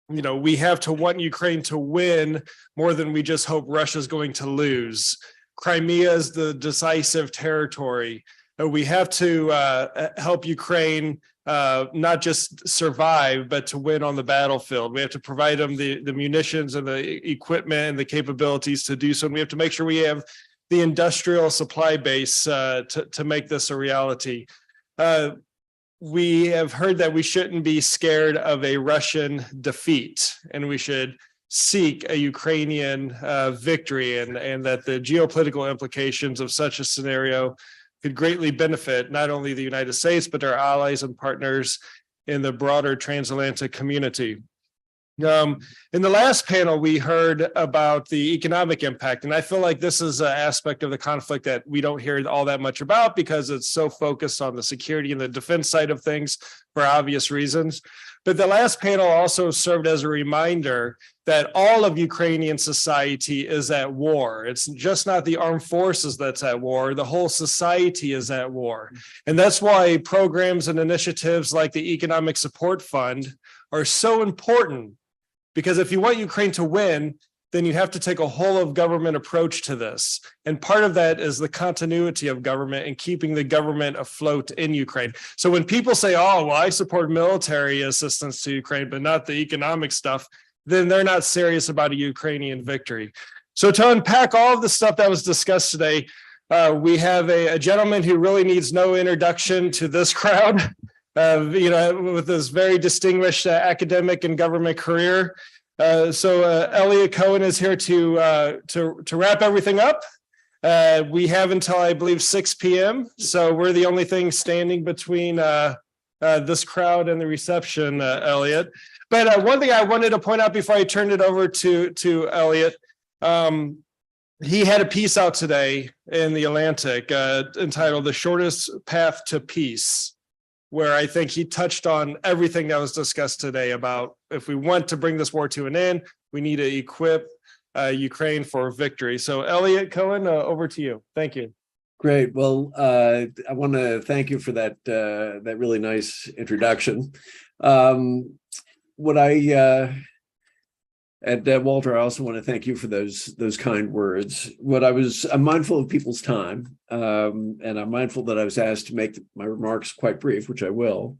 we have to want Ukraine to win more than we just hope Russia's going to lose. Crimea is the decisive territory. We have to help Ukraine not just survive, but to win on the battlefield. We have to provide them the munitions and the equipment and the capabilities to do so. And we have to make sure we have the industrial supply base to make this a reality. We have heard that we shouldn't be scared of a Russian defeat, and we should seek a Ukrainian victory, and that the geopolitical implications of such a scenario could greatly benefit not only the United States, but our allies and partners in the broader transatlantic community. In the last panel, we heard about the economic impact, and I feel like this is an aspect of the conflict that we don't hear all that much about because it's so focused on the security and the defense side of things for obvious reasons. But the last panel also served as a reminder that all of Ukrainian society is at war. It's just not the armed forces that's at war. The whole society is at war. And that's why programs and initiatives like the Economic Support Fund are so important. Because if you want Ukraine to win, then you have to take a whole of government approach to this. And part of that is the continuity of government and keeping the government afloat in Ukraine. So when people say, oh, well, I support military assistance to Ukraine, but not the economic stuff, then they're not serious about a Ukrainian victory. So to unpack all of the stuff that was discussed today, we have a gentleman who really needs no introduction to this crowd. With this very distinguished academic and government career. So Eliot Cohen is here to wrap everything up. We have until, I believe, 6 p.m. So we're the only thing standing between this crowd and the reception, Eliot. But one thing I wanted to point out before I turned it over to Eliot, he had a piece out today in the Atlantic entitled "The Shortest Path to Peace," where I think he touched on everything that was discussed today about if we want to bring this war to an end, we need to equip Ukraine for victory. So Eliot Cohen, over to you. Thank you. Great. Well, I want to thank you for that really nice introduction. Walter, I also want to thank you for those kind words. I'm mindful of people's time, and I'm mindful that I was asked to make my remarks quite brief, which I will.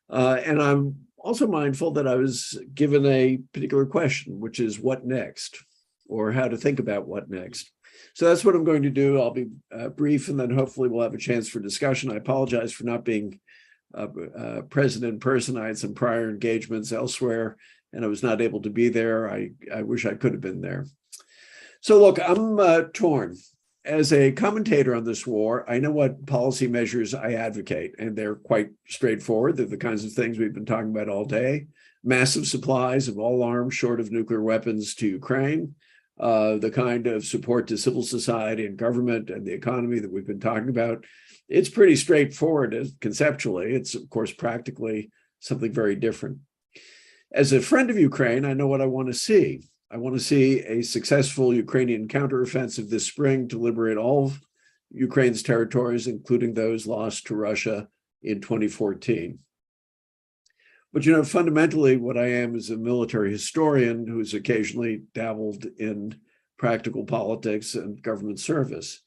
And I'm also mindful that I was given a particular question, which is what next, or how to think about what next. So that's what I'm going to do. I'll be brief, and then hopefully we'll have a chance for discussion. I apologize for not being present in person. I had some prior engagements elsewhere, and I was not able to be there. I wish I could have been there. So look, I'm torn. As a commentator on this war, I know what policy measures I advocate, and they're quite straightforward. They're the kinds of things we've been talking about all day. Massive supplies of all arms short of nuclear weapons to Ukraine, the kind of support to civil society and government and the economy that we've been talking about. It's pretty straightforward conceptually. It's, of course, practically something very different. As a friend of Ukraine, I know what I want to see. I want to see a successful Ukrainian counteroffensive this spring to liberate all of Ukraine's territories, including those lost to Russia in 2014. But, fundamentally what I am is a military historian who's occasionally dabbled in practical politics and government service.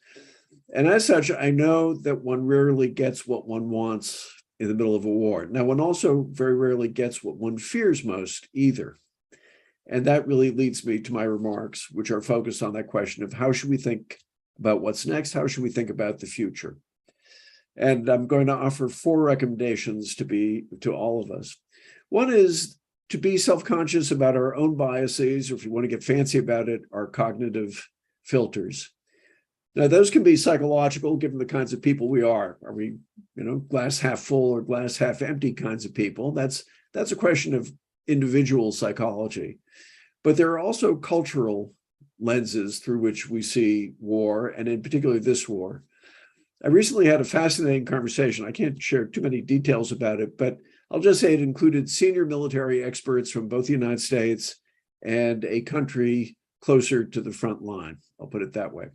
And as such, I know that one rarely gets what one wants in the middle of a war. Now, one also very rarely gets what one fears most either. And that really leads me to my remarks, which are focused on that question of how should we think about what's next? How should we think about the future? And I'm going to offer 4 recommendations to all of us. One is to be self-conscious about our own biases, or if you want to get fancy about it, our cognitive filters. Now, those can be psychological, given the kinds of people we are. Are we, glass half full or glass half empty kinds of people? That's a question of individual psychology. But there are also cultural lenses through which we see war, and in particular this war. I recently had a fascinating conversation. I can't share too many details about it, but I'll just say it included senior military experts from both the United States and a country closer to the front line. I'll put it that way.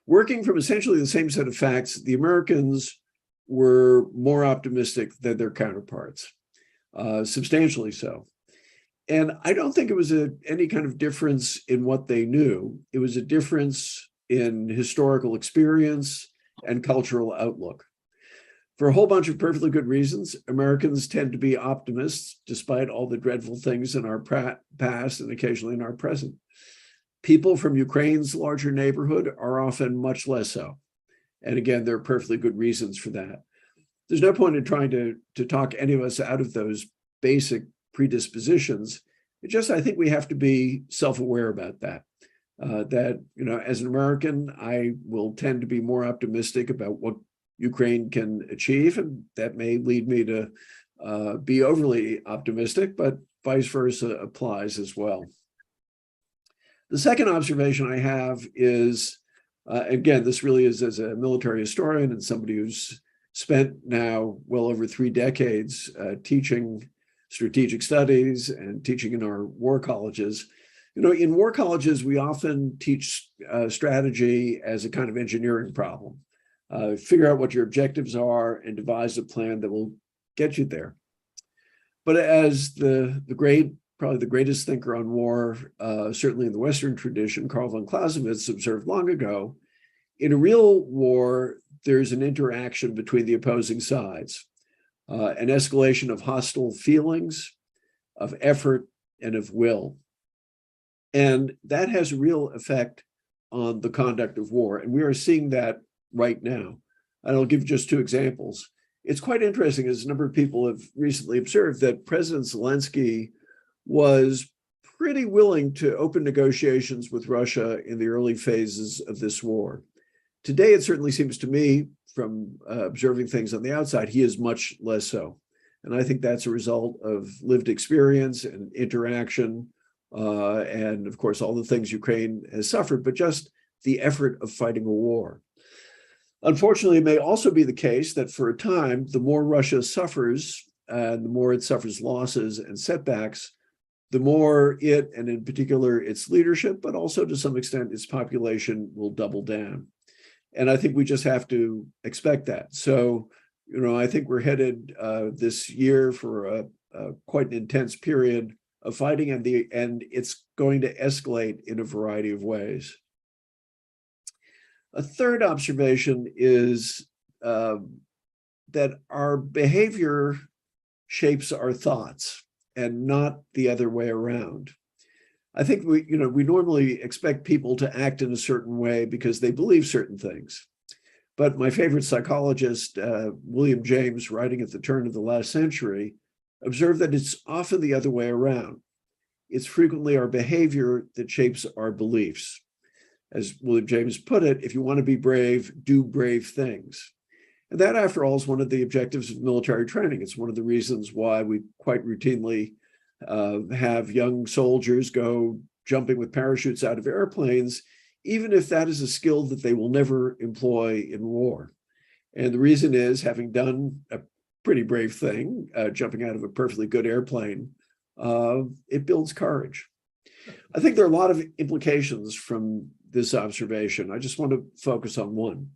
Working from essentially the same set of facts, the Americans were more optimistic than their counterparts, substantially so. And I don't think it was any kind of difference in what they knew. It was a difference in historical experience and cultural outlook. For a whole bunch of perfectly good reasons, Americans tend to be optimists, despite all the dreadful things in our past and occasionally in our present. People from Ukraine's larger neighborhood are often much less so. And again, there are perfectly good reasons for that. There's no point in trying to talk any of us out of those basic predispositions. It just, I think we have to be self-aware about that. That, you know, as an American, I will tend to be more optimistic about what Ukraine can achieve, and that may lead me to be overly optimistic, but vice versa applies as well. The second observation I have is, again, this really is as a military historian and somebody who's spent now well over 3 decades teaching strategic studies and teaching in our war colleges. You know, in war colleges, we often teach strategy as a kind of engineering problem. Figure out what your objectives are and devise a plan that will get you there. But as probably the greatest thinker on war, certainly in the Western tradition, Karl von Clausewitz observed long ago, in a real war, there's an interaction between the opposing sides, an escalation of hostile feelings, of effort, and of will. And that has a real effect on the conduct of war. And we are seeing that right now. And I'll give just 2 examples. It's quite interesting, as a number of people have recently observed, that President Zelensky was pretty willing to open negotiations with Russia in the early phases of this war. Today, it certainly seems to me, from observing things on the outside, he is much less so. And I think that's a result of lived experience and interaction, and of course, all the things Ukraine has suffered, but just the effort of fighting a war. Unfortunately, it may also be the case that for a time, the more Russia suffers, and the more it suffers losses and setbacks, the more it, and in particular its leadership, but also to some extent its population, will double down. And I think we just have to expect that. So, you know, I think we're headed this year for a quite an intense period of fighting, and it's going to escalate in a variety of ways. A third observation is that our behavior shapes our thoughts and not the other way around. I think we normally expect people to act in a certain way because they believe certain things. But my favorite psychologist, William James, writing at the turn of the last century, observed that it's often the other way around. It's frequently our behavior that shapes our beliefs. As William James put it, if you want to be brave, do brave things. And that, after all, is one of the objectives of military training. It's one of the reasons why we quite routinely have young soldiers go jumping with parachutes out of airplanes, even if that is a skill that they will never employ in war. And the reason is, having done a pretty brave thing, jumping out of a perfectly good airplane, it builds courage. I think there are a lot of implications from this observation. I just want to focus on one.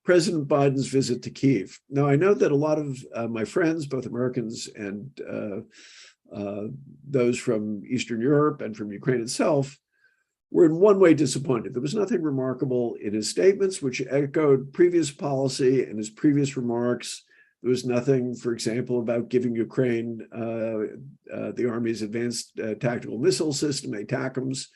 President Biden's visit to Kyiv. Now, I know that a lot of my friends, both Americans and those from Eastern Europe and from Ukraine itself, were in one way disappointed. There was nothing remarkable in his statements, which echoed previous policy and his previous remarks. There was nothing, for example, about giving Ukraine the Army's advanced tactical missile system, ATACMS.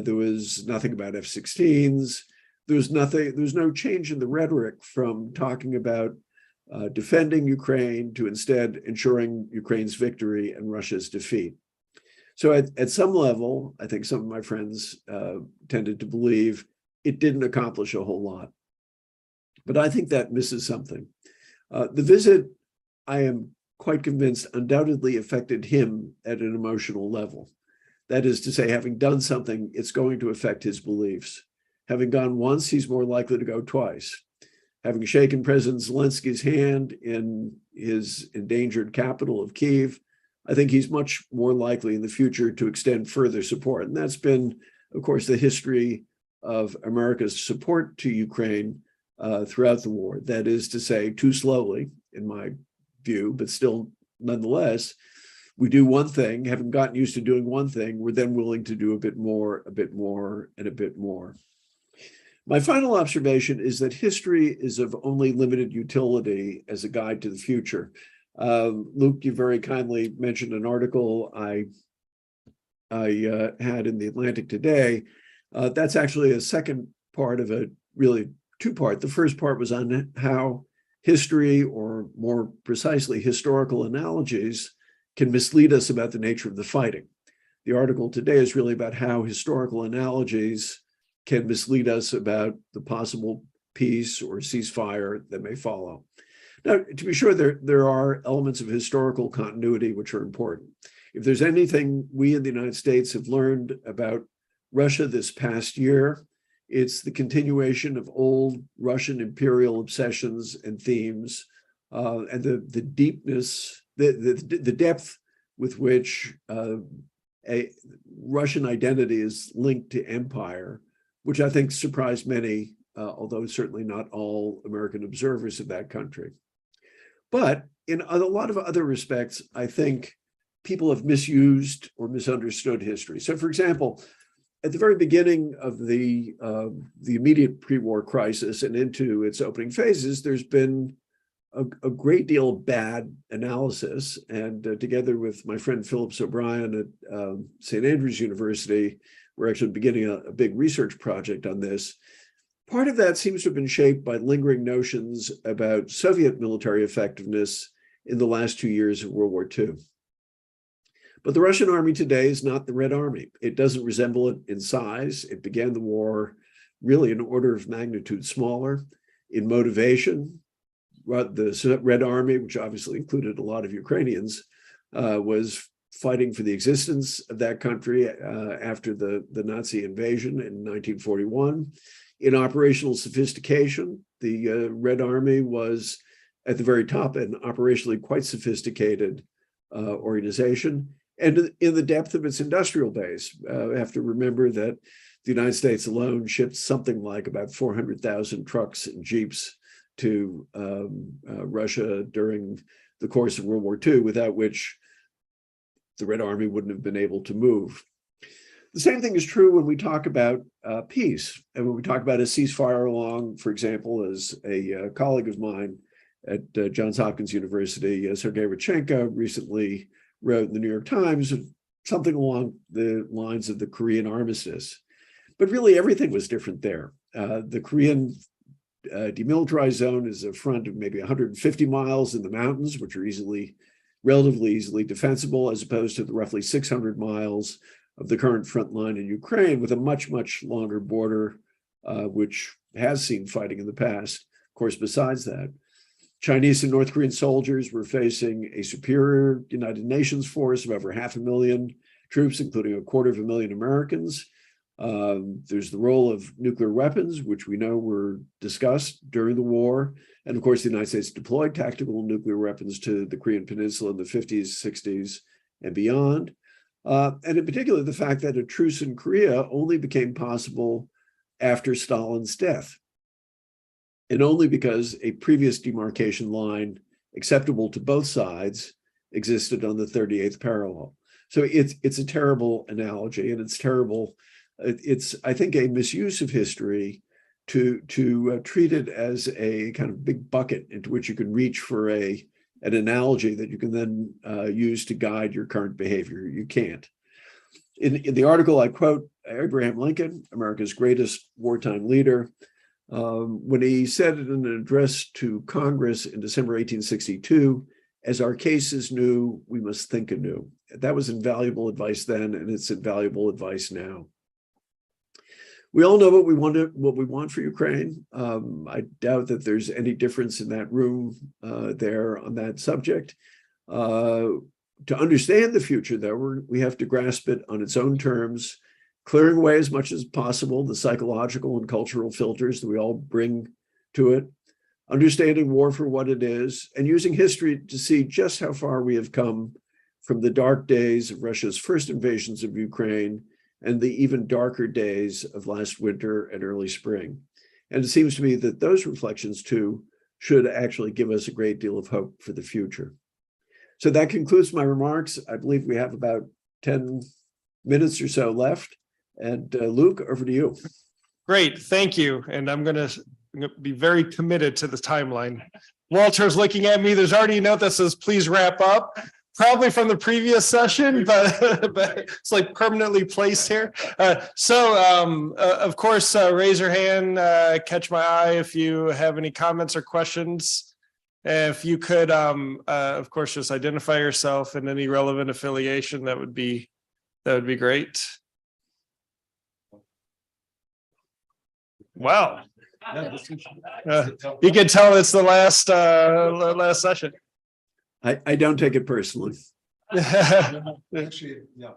There was nothing about F-16s. There was no change in the rhetoric from talking about defending Ukraine to instead ensuring Ukraine's victory and Russia's defeat. So at some level, I think some of my friends tended to believe it didn't accomplish a whole lot. But I think that misses something. The visit, I am quite convinced, undoubtedly affected him at an emotional level. That is to say, having done something, it's going to affect his beliefs. Having gone once, he's more likely to go twice. Having shaken President Zelensky's hand in his endangered capital of Kyiv, I think he's much more likely in the future to extend further support. And that's been, of course, the history of America's support to Ukraine throughout the war. That is to say, too slowly, in my view, but still nonetheless, we do one thing, having gotten used to doing one thing, we're then willing to do a bit more, and a bit more. My final observation is that history is of only limited utility as a guide to the future. Luke, you very kindly mentioned an article I had in the Atlantic today. That's actually a second part of a really two-part. The first part was on how history, or more precisely, historical analogies, can mislead us about the nature of the fighting. The article today is really about how historical analogies can mislead us about the possible peace or ceasefire that may follow. Now, to be sure, there are elements of historical continuity which are important. If there's anything we in the United States have learned about Russia this past year, it's the continuation of old Russian imperial obsessions and themes, and the deepness, the depth with which a Russian identity is linked to empire, which I think surprised many, although certainly not all American observers of that country. But in a lot of other respects, I think people have misused or misunderstood history. So, for example, at the very beginning of the immediate pre-war crisis and into its opening phases, there's been a great deal of bad analysis. And together with my friend Phillips O'Brien at St. Andrews University, we're actually beginning a big research project on this. Part of that seems to have been shaped by lingering notions about Soviet military effectiveness in the last 2 years of World War II. But the Russian army today is not the Red Army. It doesn't resemble it in size. It began the war really an order of magnitude smaller. In motivation, the Red Army, which obviously included a lot of Ukrainians, was fighting for the existence of that country after the Nazi invasion in 1941. In operational sophistication, the Red Army was at the very top an operationally quite sophisticated organization. And in the depth of its industrial base, I have to remember that the United States alone shipped something like about 400,000 trucks and Jeeps to Russia during the course of World War II, without which the Red Army wouldn't have been able to move. The same thing is true when we talk about peace, and when we talk about a ceasefire along, for example, as a colleague of mine at Johns Hopkins University, Sergei Rodchenko, recently wrote in the New York Times something along the lines of the Korean armistice. But really everything was different there. The Korean demilitarized zone is a front of maybe 150 miles in the mountains, which are relatively easily defensible, as opposed to the roughly 600 miles of the current front line in Ukraine, with a much, much longer border, which has seen fighting in the past. Of course, besides that, Chinese and North Korean soldiers were facing a superior United Nations force of over 500,000 troops, including 250,000 Americans. There's the role of nuclear weapons, which we know were discussed during the war. And of course, the United States deployed tactical nuclear weapons to the Korean Peninsula in the 50s, 60s, and beyond. And in particular, the fact that a truce in Korea only became possible after Stalin's death, and only because a previous demarcation line acceptable to both sides existed on the 38th parallel. So it's a terrible analogy, and it's terrible. It's, I think, a misuse of history to treat it as a kind of big bucket into which you can reach for an analogy that you can then use to guide your current behavior. You can't. In the article, I quote Abraham Lincoln, America's greatest wartime leader, when he said in an address to Congress in December 1862, "As our case is new, we must think anew." That was invaluable advice then, and it's invaluable advice now. We all know what we want for Ukraine. I doubt that there's any difference in that room there on that subject. To understand the future, though, we have to grasp it on its own terms, clearing away as much as possible the psychological and cultural filters that we all bring to it, understanding war for what it is, and using history to see just how far we have come from the dark days of Russia's first invasions of Ukraine and the even darker days of last winter and early spring. And it seems to me that those reflections, too, should actually give us a great deal of hope for the future. So that concludes my remarks. I believe we have about 10 minutes or so left. And Luke, over to you. Great, thank you. And I'm going to be very committed to the timeline. Walter's looking at me. There's already a note that says, please wrap up. Probably from the previous session, but it's like permanently placed here. Of course, raise your hand, catch my eye if you have any comments or questions. If you could, of course, just identify yourself and any relevant affiliation, that would be great. Wow. You can tell it's the last session. I don't take it personally. Actually, yeah.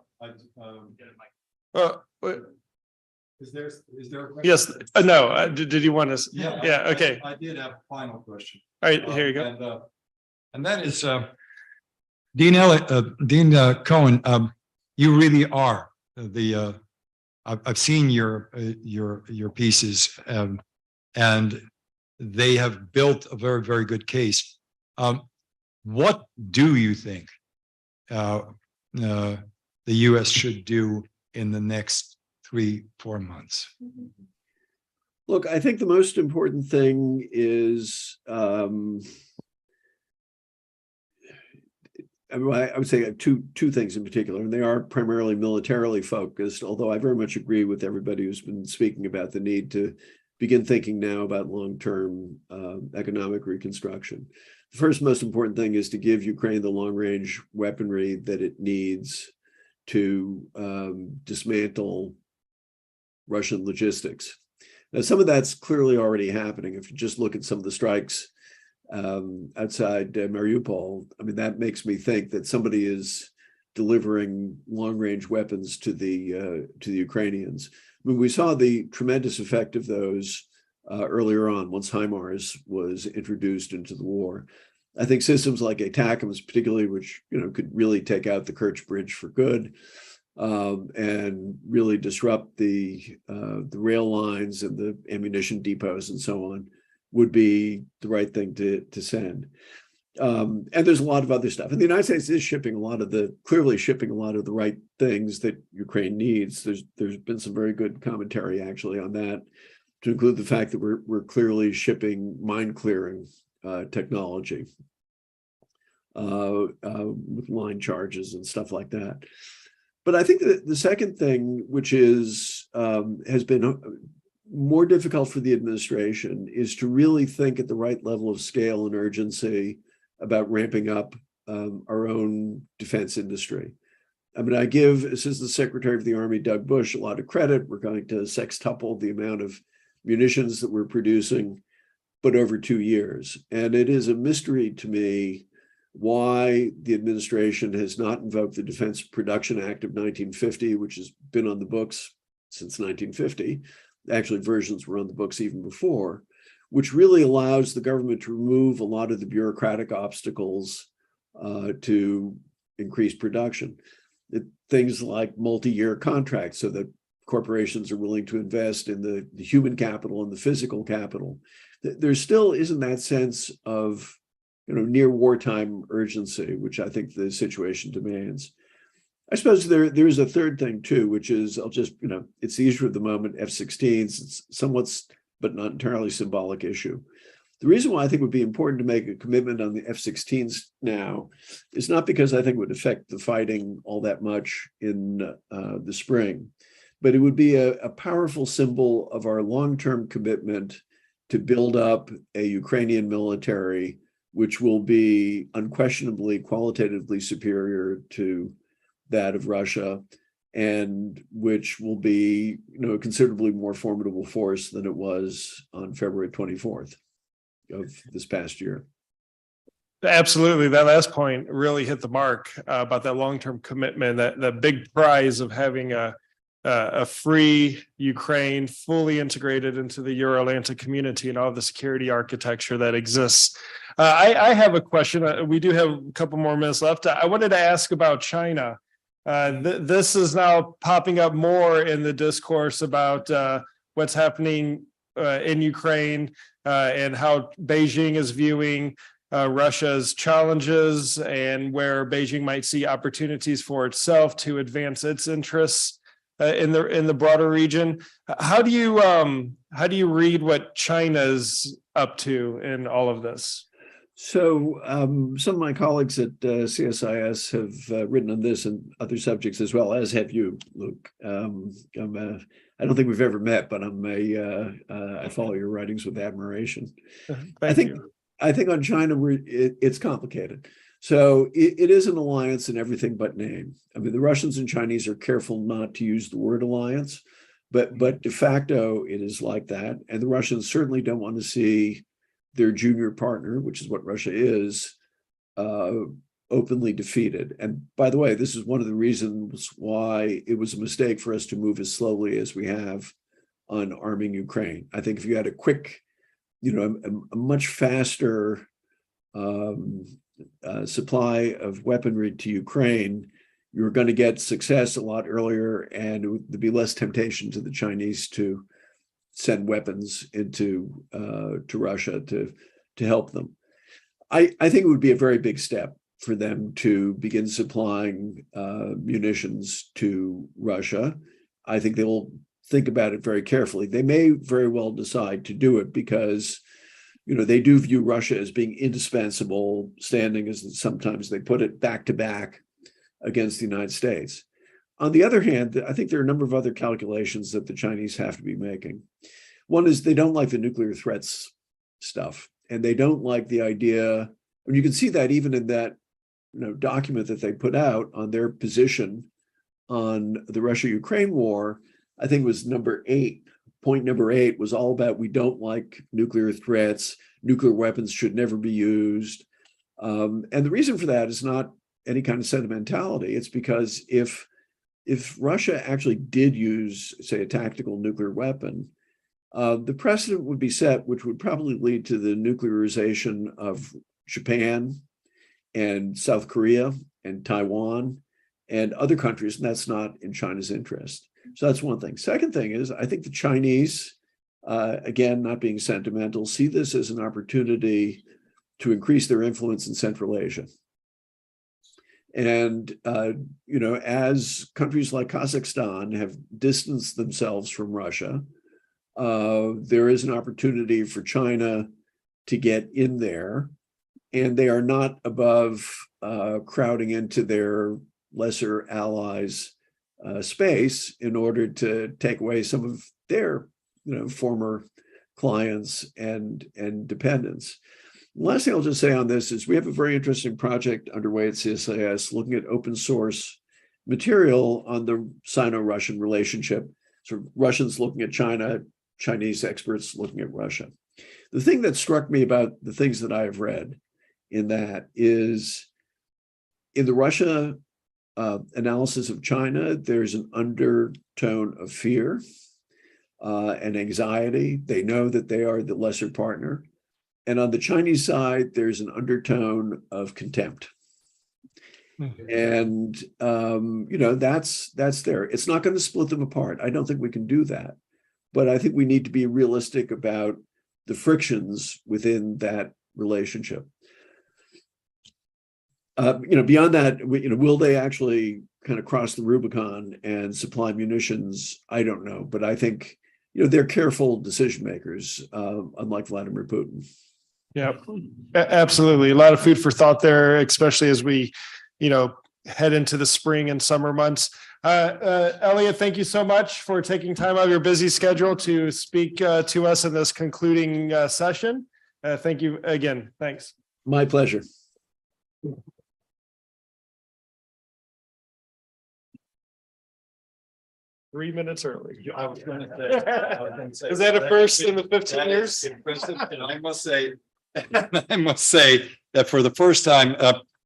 Is there a question? Yes, no, did you want to? Yeah, okay. I did have a final question. All right, here you go. And that is, Dean Cohen, you really are the, I've seen your pieces, and they have built a very, very good case. What do you think the U.S. should do in the next 3-4 months? Look, I think the most important thing is, I would say two things in particular, and they are primarily militarily focused, although I very much agree with everybody who's been speaking about the need to begin thinking now about long-term economic reconstruction. The first most important thing is to give Ukraine the long-range weaponry that it needs to dismantle Russian logistics. Now, some of that's clearly already happening. If you just look at some of the strikes outside Mariupol, I mean, that makes me think that somebody is delivering long-range weapons to the Ukrainians. I mean, we saw the tremendous effect of those earlier on, once HIMARS was introduced into the war. I think systems like ATACMS, particularly, which could really take out the Kerch Bridge for good, and really disrupt the rail lines and the ammunition depots and so on, would be the right thing to send. And there's a lot of other stuff. And the United States is clearly shipping a lot of the right things that Ukraine needs. There's been some very good commentary actually on that, to include the fact that we're clearly shipping mine clearing technology with line charges and stuff like that. But I think that the second thing, which has been more difficult for the administration, is to really think at the right level of scale and urgency about ramping up our own defense industry. I mean, I give Assistant Secretary of the Army, Doug Bush, a lot of credit. We're going to sextuple the amount of munitions that we're producing, but over 2 years. And it is a mystery to me why the administration has not invoked the Defense Production Act of 1950, which has been on the books since 1950. Actually, versions were on the books even before, which really allows the government to remove a lot of the bureaucratic obstacles to increase production. Things like multi-year contracts so that corporations are willing to invest in the human capital and the physical capital. There still isn't that sense of near wartime urgency, which I think the situation demands. I suppose there's a third thing too, which is it's the issue of the moment, F-16s. It's somewhat, but not entirely, symbolic issue. The reason why I think it would be important to make a commitment on the F-16s now is not because I think it would affect the fighting all that much in the spring, but it would be a powerful symbol of our long-term commitment to build up a Ukrainian military which will be unquestionably qualitatively superior to that of Russia, and which will be a considerably more formidable force than it was on February 24th of this past year. Absolutely. That last point really hit the mark about that long-term commitment, that big prize of having a free Ukraine fully integrated into the Euro-Atlantic community and all of the security architecture that exists. I have a question. We do have a couple more minutes left. I wanted to ask about China. This is now popping up more in the discourse about what's happening in Ukraine and how Beijing is viewing Russia's challenges and where Beijing might see opportunities for itself to advance its interests in the broader region. How do you read what China's up to in all of this? So some of my colleagues at CSIS have written on this and other subjects as well, as have you, Luke. I don't think we've ever met, but I follow your writings with admiration. I think on China, it's complicated. So it is an alliance in everything but name. I mean, the Russians and Chinese are careful not to use the word alliance, but de facto it is like that. And the Russians certainly don't want to see their junior partner, which is what Russia is, openly defeated. And by the way, this is one of the reasons why it was a mistake for us to move as slowly as we have on arming Ukraine. I think if you had a quick, a much faster supply of weaponry to Ukraine, you were going to get success a lot earlier, and there'd be less temptation to the Chinese to send weapons into to Russia to help them. I think it would be a very big step for them to begin supplying munitions to Russia. I think they will think about it very carefully. They may very well decide to do it because, they do view Russia as being indispensable, standing, as sometimes they put it, back to back against the United States. On the other hand, I think there are a number of other calculations that the Chinese have to be making. One is they don't like the nuclear threats stuff, and they don't like the idea, and you can see that even in that document that they put out on their position on the Russia-Ukraine war. I think it was number 8. Point number 8 was all about we don't like nuclear threats. Nuclear weapons should never be used. And the reason for that is not any kind of sentimentality. It's because if Russia actually did use, say, a tactical nuclear weapon, the precedent would be set, which would probably lead to the nuclearization of Japan and South Korea and Taiwan and other countries, and that's not in China's interest. So that's one thing. Second thing is, I think the Chinese, again, not being sentimental, see this as an opportunity to increase their influence in Central Asia. And, as countries like Kazakhstan have distanced themselves from Russia, there is an opportunity for China to get in there, and they are not above crowding into their lesser allies' space in order to take away some of their, former clients and dependents. Last thing I'll just say on this is we have a very interesting project underway at CSIS looking at open source material on the Sino-Russian relationship. So Russians looking at China, Chinese experts looking at Russia. The thing that struck me about the things that I have read in that is in the Russia analysis of China, there's an undertone of fear and anxiety. They know that they are the lesser partner. And on the Chinese side, there's an undertone of contempt. And, that's there. It's not going to split them apart. I don't think we can do that. But I think we need to be realistic about the frictions within that relationship. Beyond that, will they actually kind of cross the Rubicon and supply munitions? I don't know. But I think, they're careful decision makers, unlike Vladimir Putin. Yeah, absolutely. A lot of food for thought there, especially as we, head into the spring and summer months. Eliot, thank you so much for taking time out of your busy schedule to speak to us in this concluding session. Thank you again. Thanks. My pleasure. 3 minutes early. I was going to say. Is that a first in the 15 years? I must say, that for the first time,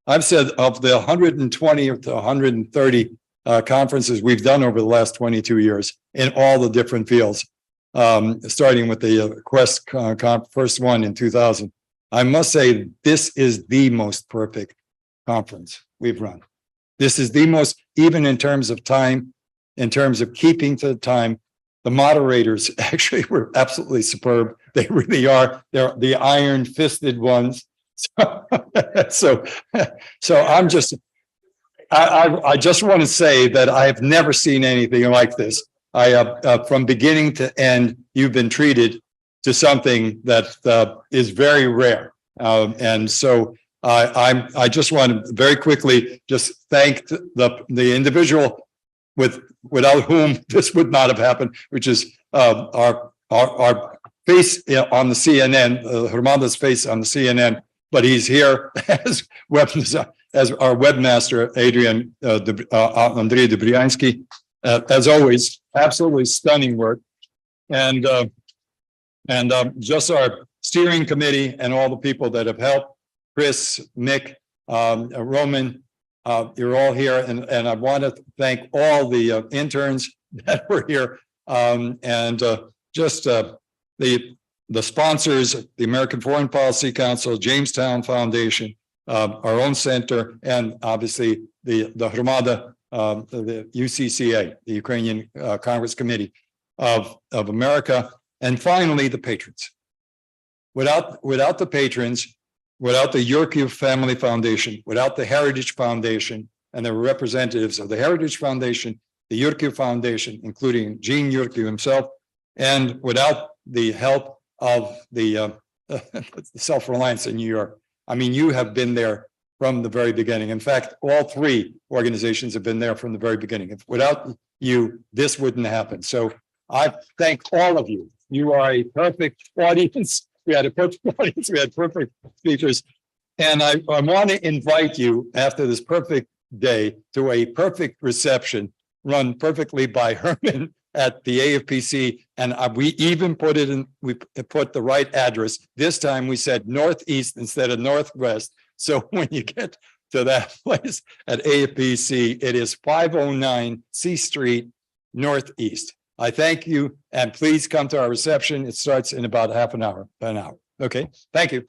I've said of the 120 or the 130 conferences we've done over the last 22 years in all the different fields, starting with the Quest first one in 2000. I must say this is the most perfect conference we've run. This is the most, even in terms of time, in terms of keeping to the time. The moderators actually were absolutely superb. They really are. They're the iron-fisted ones. So, so I'm just, I just want to say that I have never seen anything like this. From beginning to end, you've been treated to something that is very rare. And so I just want to very quickly just thank the individual without whom this would not have happened, which is our face on the CNN, Hromada's face on the CNN, but he's here as our webmaster, Adrian Andrei Debryansky. As always, absolutely stunning work. And just our steering committee and all the people that have helped, Chris, Mick, Roman, you're all here. And I want to thank all the interns that were here. Just the sponsors, the American Foreign Policy Council, Jamestown Foundation, our own center, and obviously the Hromada, the UCCA, the Ukrainian Congress Committee of America, and finally the patrons. Without the patrons, without the Yurkiv Family Foundation, without the Heritage Foundation and the representatives of the Heritage Foundation, the Yurkiv Foundation, including Gene Yurkiv himself, and without the help of the Self-Reliance in New York. I mean, you have been there from the very beginning. In fact, all three organizations have been there from the very beginning. If without you, this wouldn't happen. So I thank all of you. You are a perfect audience. We had a perfect audience. We had perfect speakers. And I want to invite you after this perfect day to a perfect reception run perfectly by Herman at the AFPC. And we even put it in, we put the right address. This time we said northeast instead of northwest. So when you get to that place at AFPC, it is 509 C Street Northeast. I thank you, and please come to our reception. It starts in about half an hour, Okay, thank you.